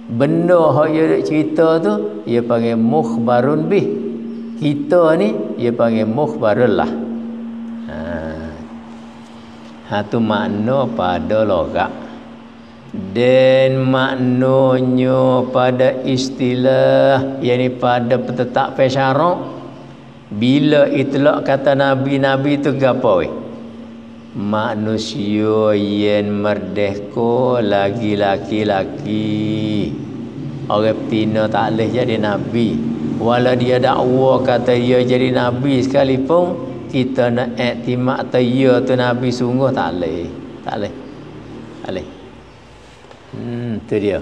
Benda hak ia nak cerita tu ia panggil mukhbarun bih. Kita ni ia panggil mukhbarullah. Tu makna pada logat. Dan maknanya pada istilah yakni pada pentetap syarak. Bila itlak kata nabi-nabi tu gapo? Manusia yang merdeka lagi laki-laki. Orang betina tak boleh jadi nabi. Walau dia dakwa kata dia jadi nabi sekalipun, kita nak iktimak dia tu nabi sungguh tak boleh. Tak boleh. Tu dia.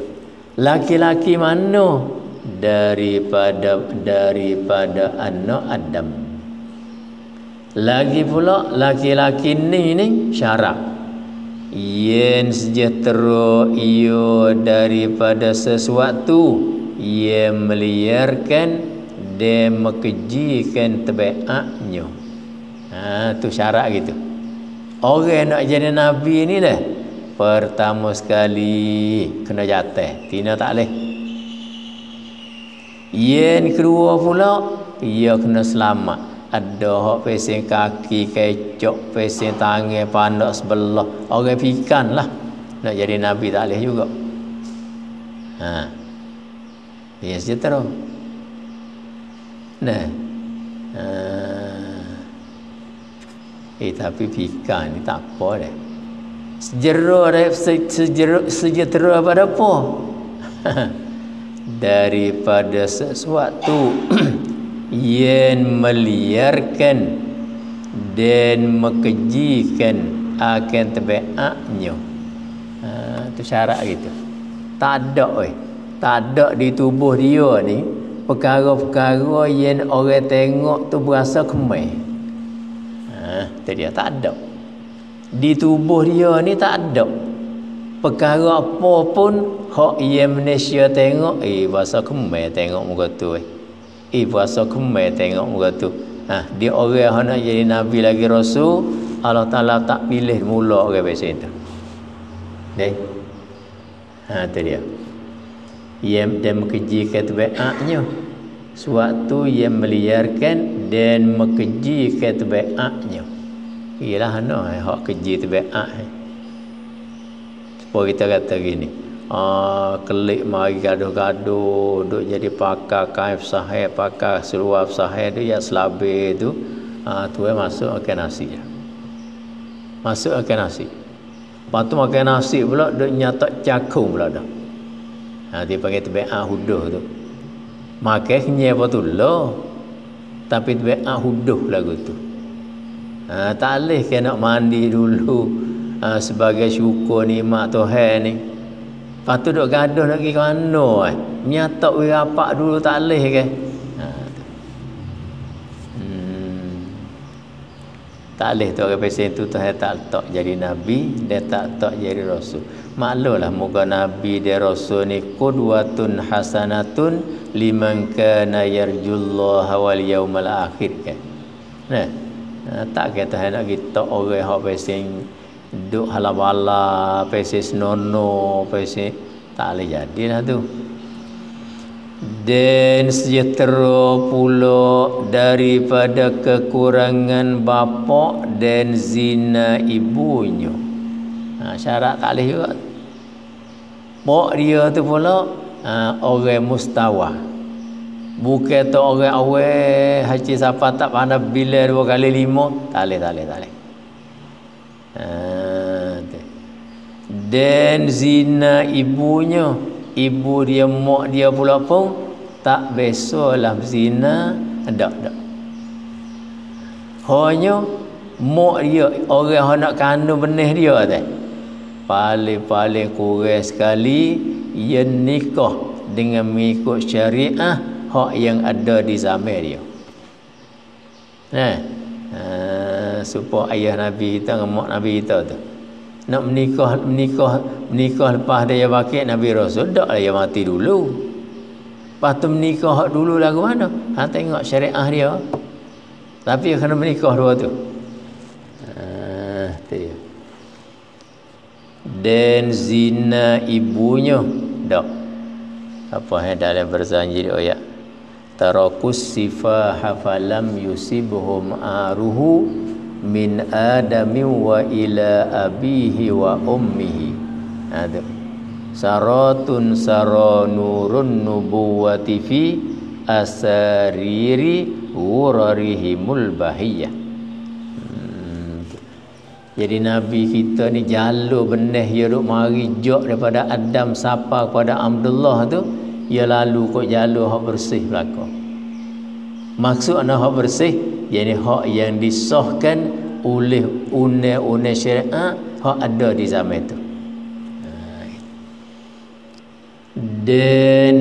Laki-laki mana? Daripada anak Adam. Lagi pula laki-laki ni syarat yang sejahtera ia daripada sesuatu yang meliarkan dan menkejikan tabiatnya. Tu syarat gitu. Orang nak jadi nabi ni dah pertama sekali kena jatuh, tina tak boleh. Yang kedua pula ia kena selamat. Ada hak pesing kaki, kecok, pesing tangan, pandak sebelah. Orang pikan lah. Nak jadi nabi tak boleh juga. Dia sejahtera. Nah. Tapi pikan ni tak apa dah. Sejahtera pada apa? Daripada sesuatu yang meliarkan dan menkejikan akan tabiatnya. Itu syarat gitu. Tak ada di tubuh dia ni perkara-perkara yang orang tengok tu berasa kemai. Itu dia tak ada. Di tubuh dia ni tak ada perkara apa pun hak yang Malaysia tengok berasa kemai tengok muka tu berasa kemai tengok muka tu. Dia orang yang nak jadi nabi lagi rasul, Allah Taala tak pilih mula orang macam tu. Deh. Tu dia. Yang dan menkejikan tabiatnya. Suatu yang meliarkan dan menkejikan tabiatnya. Ialah hak keji tabiat. Supaya kita kata gini, kelik mari gaduh-gaduh duk jadi pakar kaif sahih, pakar seluar sahih tu ya selabe tu tu masuk makan nasi je. Masuk makan nasi. Lepas tu makan nasi pula duk nyatak cakung pula dah. Dia panggil tabi'ah huduh tu. Makan kenyai apa tu lah. Tapi tabi'ah huduh lagu tu. Tak boleh ke nak mandi dulu sebagai syukur nikmat Tuhan ni. Lepas tu duk gaduh nak pergi ke mana nyatak wirapak dulu tak boleh ke? Tak boleh tu orang pesen tu Tuhan tak jadi Nabi, dia tak jadi Rasul. Maklumlah muka Nabi dia Rasul ni qudwatun hasanatun liman kana yarjullaha wal yawmal akhir kan. Nah, tak kata Tuhan nak kita orang hak pesen duk halabala, pesen senono, pesen tak boleh jadilah tu. Dan sejahtera pula daripada kekurangan bapa dan zina ibunya. Syarat tak boleh juga. Pak dia tu pula orang mustawa. Bukan tu orang awal haji siapa tak pandai bila 2 kali 5. Tak boleh. Dan zina ibunya, ibu dia mak dia pula pun tak besalah zina, tak. Hanya mak dia orang yang nak kandung benih dia tu. Paling kurang sekali ia nikah dengan mengikut syariah hak yang ada di zaman dia. Supaya ayah Nabi kita dengan mak Nabi kita tu nak menikah lepas dia bakit Nabi Rasul tak dia mati dulu. Lepas tu menikah dulu lagu mana? Tengok syariah dia. Tapi kena menikah dua tu. Dan zina ibunya tak. Apa yang dalam bersanjir ayat tarakus sifaha falam yusibhum aruhu min adami wa ila abihi wa ummihi. Ada saratun saranurun nubuwati fi asariri wurarihimul bahiyah. Jadi Nabi kita ni jalur benih dia duk mari jok daripada Adam sapa kepada Abdullah tu, ia lalu kok jalur hak bersih belaka. Maksud ana hak bersih yakni hak yang disahkan oleh undang-undang syariat hak ada di zaman itu. Dan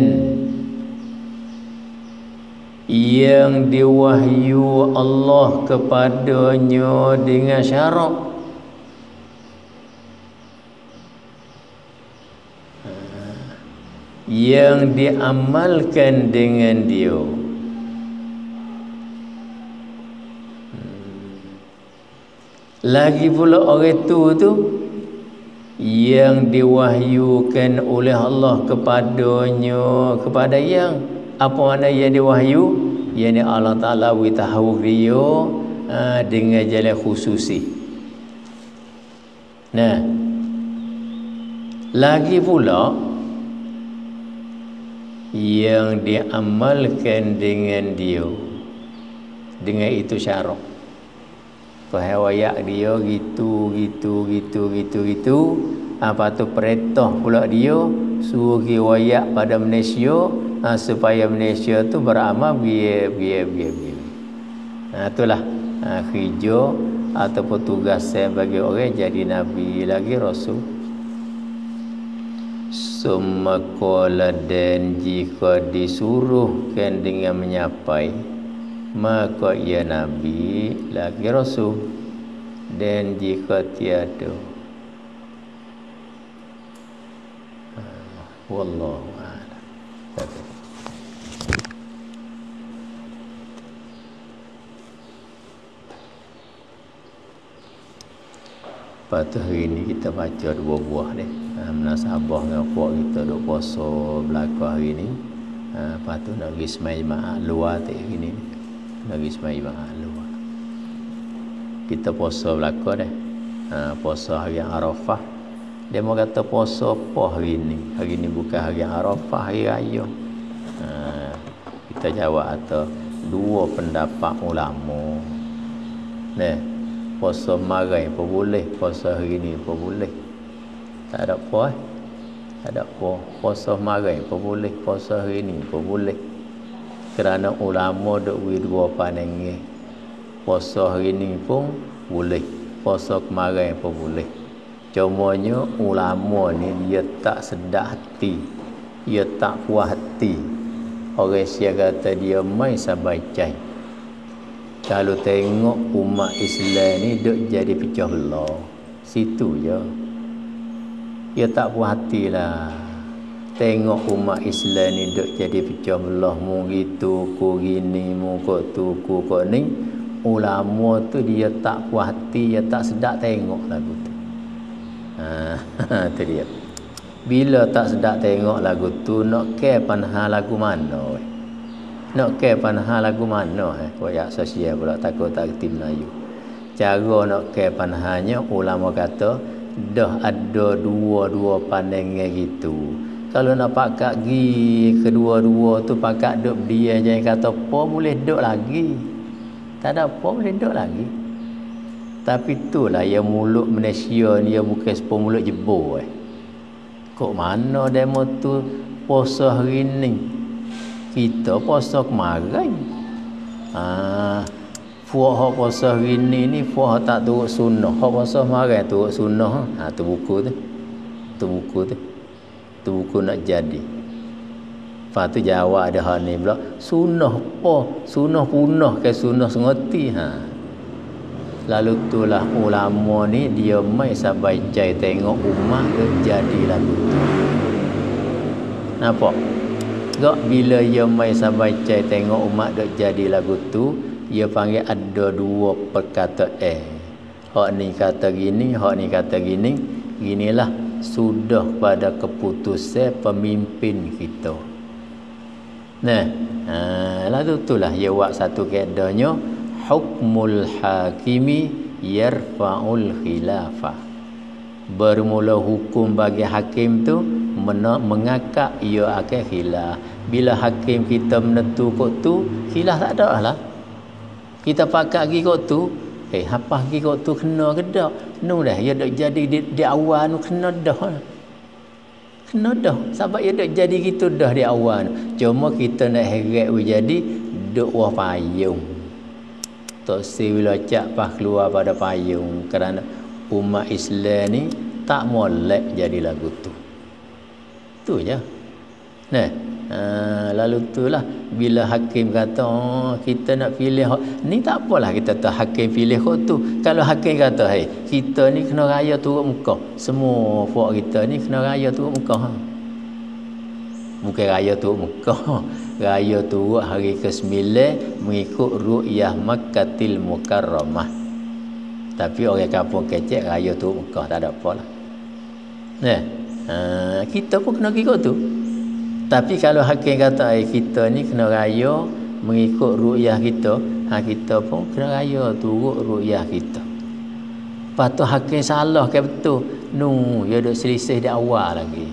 yang diwahyu Allah kepadanya dengan syarat yang diamalkan dengan dia. Lagi pula orang tu yang diwahyukan oleh Allah kepadanya, kepada yang apa makna yang diwahyu? Yang Allah Ta'ala beritahu dia dengan jalan khususi. Lagi pula yang diamalkan dengan dia, dengan itu syarat perhawayak dia gitu. Apa tu perintah pula dia suruh riwayat pada Malaysia supaya Malaysia tu beramal biar. Itulah kerja ataupun tugas saya bagi orang jadi nabi lagi rasul. Summa qala, dan jika disuruhkan dengan menyapai, maka ia nabi lagi rasul. Dan jika tiada, wallahu a'lam. Lepas hari ni kita baca 2 buah deh. Munasabah dengan puak kita duk puasa belaka hari ni. Lepas tu nak pergi semai jemaah luar tak hari ni. Nak pergi semai jemaah luar. Kita puasa belaka dah. Puasa hari Arafah. Dia mau kata puasa apa hari ni? Hari ni bukan hari Arafah, hari raya. Kita jawab atau dua pendapat ulama. Puasa marai pun boleh, puasa hari ni pun boleh. Tak ada apa. Tak ada apa. Puasa marai pun boleh, puasa hari ni pun boleh. Kerana ulama duk dua pandangan. Puasa hari ni pun boleh, puasa kemarin pun boleh. Cumanya ulama ni dia tak sedap hati, dia tak puas hati. Orang Sia kata dia mai sabai cai. Kalau tengok umat Islam ni duk jadi pecah belah, situ je. Dia tak puas hatilah. Tengok umat Islam ni duk jadi pecah belah, mu gitu, ku gini, mu kok tu, ku kok ni. Ulama tu dia tak puas hati, dia tak sedap tengok lagu tu. Tu dia. Bila tak sedap tengok lagu tu, nak ke panha lagu mana? Nak ke panha lagu mana? Koyak sosial pula takut tak kerti Melayu. Cara nak ke panhanya, ulama kata dah ada dua-dua pandangan gitu. Kalau nak pakak gi kedua-dua tu pakak duk dia jangan kata apa boleh duk lagi. Tak ada apa boleh duk lagi. Tapi itulah yang mulut Malaysia ni dia bukan sepuluh mulut jebur. Kok mana demo tu puasa hari ni? Kita puasa kemarin. Puak hak puasa hari ni puak tak turut sunnah. Hak puasa kemarin turut sunnah. Tu buku tu. Tu buku tu. Tu buku nak jadi. Lepas tu jawab ada hal ni pula. Sunnah apa? Sunnah punah ke sunnah sengoti. Lalu itulah ulama ni dia mai sabai cai tengok umat jadi lagu tu. Nampak? Gak bila dia mai sabai cai tengok umat dok jadi lagu tu, dia panggil ada dua perkataan. Hak ni kata gini, hak ni kata gini. Ginilah sudah pada keputusan pemimpin kita. Lalu itulah dia buat satu kaedahnya, hukmul hakimi yarfa'ul khilafah. Bermula hukum bagi hakim tu mengakak ia akan khilaf. Bila hakim kita menentu kok tu, khilaf tak ada lah. Kita pakak pergi kok tu, apa pergi kok tu kena ke tak? Nu dah ia dak jadi di awal nu kena dah. Kena dah. Sebab ia dak jadi gitu dah di awal. Cuma kita nak heret jadi duk wah payung. Tak bila cak pas keluar pada payung kerana umat Islam ni tak molek jadi lagu tu. Tu je. Lalu itulah bila hakim kata kita nak pilih ni tak apalah kita tak hakim pilih hak tu. Kalau hakim kata kita ni kena raya turut muka. Semua puak kita ni kena raya turut muka. Bukan raya turut muka. Raya turut hari ke-9 mengikut ru'yah Makkatil Mukarramah. Tapi orang kampung kecek raya turut muka tak ada apalah. Kita pun kena ikut tu. Tapi kalau hakim kata kita ni kena raya mengikut ru'yah kita, kita pun kena raya turut ru'yah kita. Patut hakim salah ke betul. Dia duk selisih di awal lagi.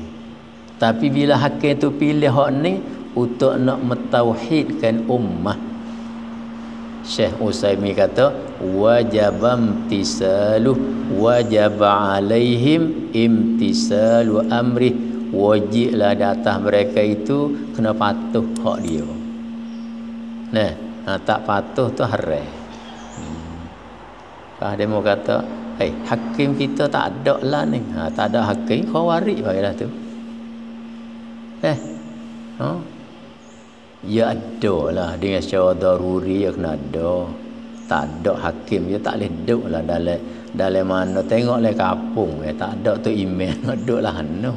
Tapi bila hakim tu pilih hak ni untuk nak mentauhidkan ummah, Syekh Utsaimin kata wajabam tisalu wajaba alaihim imtisalu amri. Wajiblah di atas mereka itu kena patuh hak dia. Tak patuh tu haram. Dia mau kata hakim kita tak ada lah ni. Tak ada hakim khawarij baiklah tu. Ya ada lah dengan secara daruri ya kena ada. Tak ada hakim dia tak boleh duduk lah dalam mana tengoklah kampung tak ada tu imam nak duduk lah mana.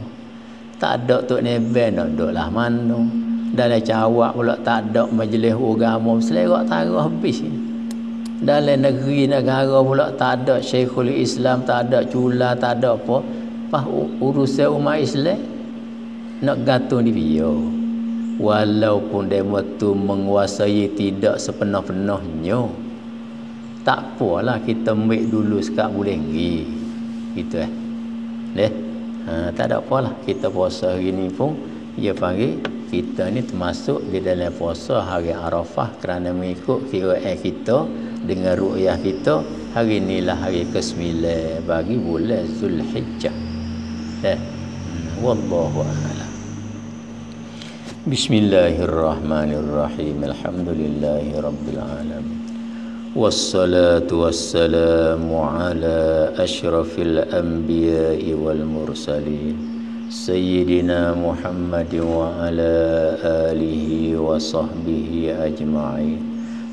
Tak ada tu neben nak duduk lah mana. Dalam Cawak pula tak ada majlis agama selerak tarah habis. Dalam negeri negara pula tak ada Syekhul Islam, tak ada cula, tak ada apa. Pas urusan umat Islam nak gantung di dia. Walaupun demo tu menguasai tidak sepenuh-penuhnya, tak apalah kita ambil dulu sekat boleh pergi. Gitu Tak ada apalah, kita puasa hari ni pun dia panggil kita ni termasuk di dalam puasa hari Arafah kerana mengikut kiraan kita dengan ru'yah kita. Hari inilah hari ke-9 bagi bulan Zulhijjah. Wallahu a'lam. Bismillahirrahmanirrahim. Alhamdulillahi rabbil alamin. Wassalatu wassalamu ala asyrafil anbiya'i wal mursalin Sayyidina Muhammad wa ala alihi wa sahbihi ajma'in.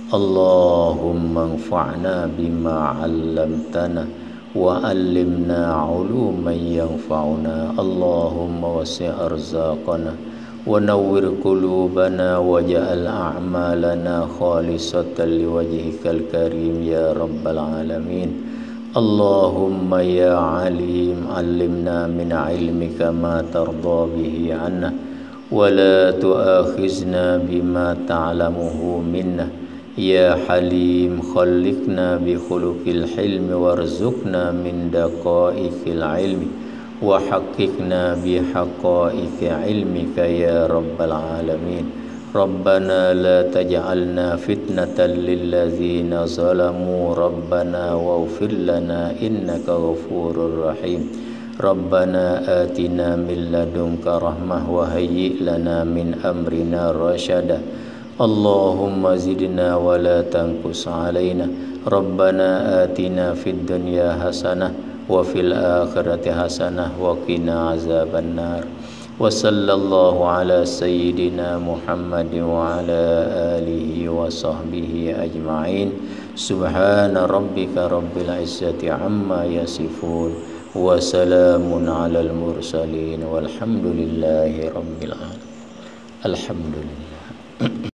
Allahumma anfa'na bima 'allamtana wa 'allimna 'uluman yanfa'una. Allahumma wasi' arzaqana wa nawwir qulubana waj'al a'malana khalisatan liwajhikal karim ya rabbal alamin. Allahumma ya alim 'allimna min 'ilmika ma tarda bihi 'anna wa la tu'akhizna bima ta'lamuhu minna. Ya halim khalliqna bi khuluqil hilmi warzuqna min daqa'iqil ilmi wa haqiqna bi haqa'iqi ilmika ya rabbal alamin. Rabbana la taj'alna fitnatan lil ladzina zalamu rabbana waghfir lana innaka ghafurur rahim. Rabbana atina min ladunka rahmah wa hayyi lana min amrina rasyada. Allahumma zidna wa la tanqus alaina. Rabbana atina fid dunya hasanah wa fil akhirati hasanah wa qina azaban nar. Wa sallallahu ala sayyidina Muhammadin wa ala alihi wa sahbihi ajma'in. Subhana rabbika rabbil izzati amma yasifun wa salamun alal mursalin walhamdulillahi rabbil alamin. Alhamdulillah.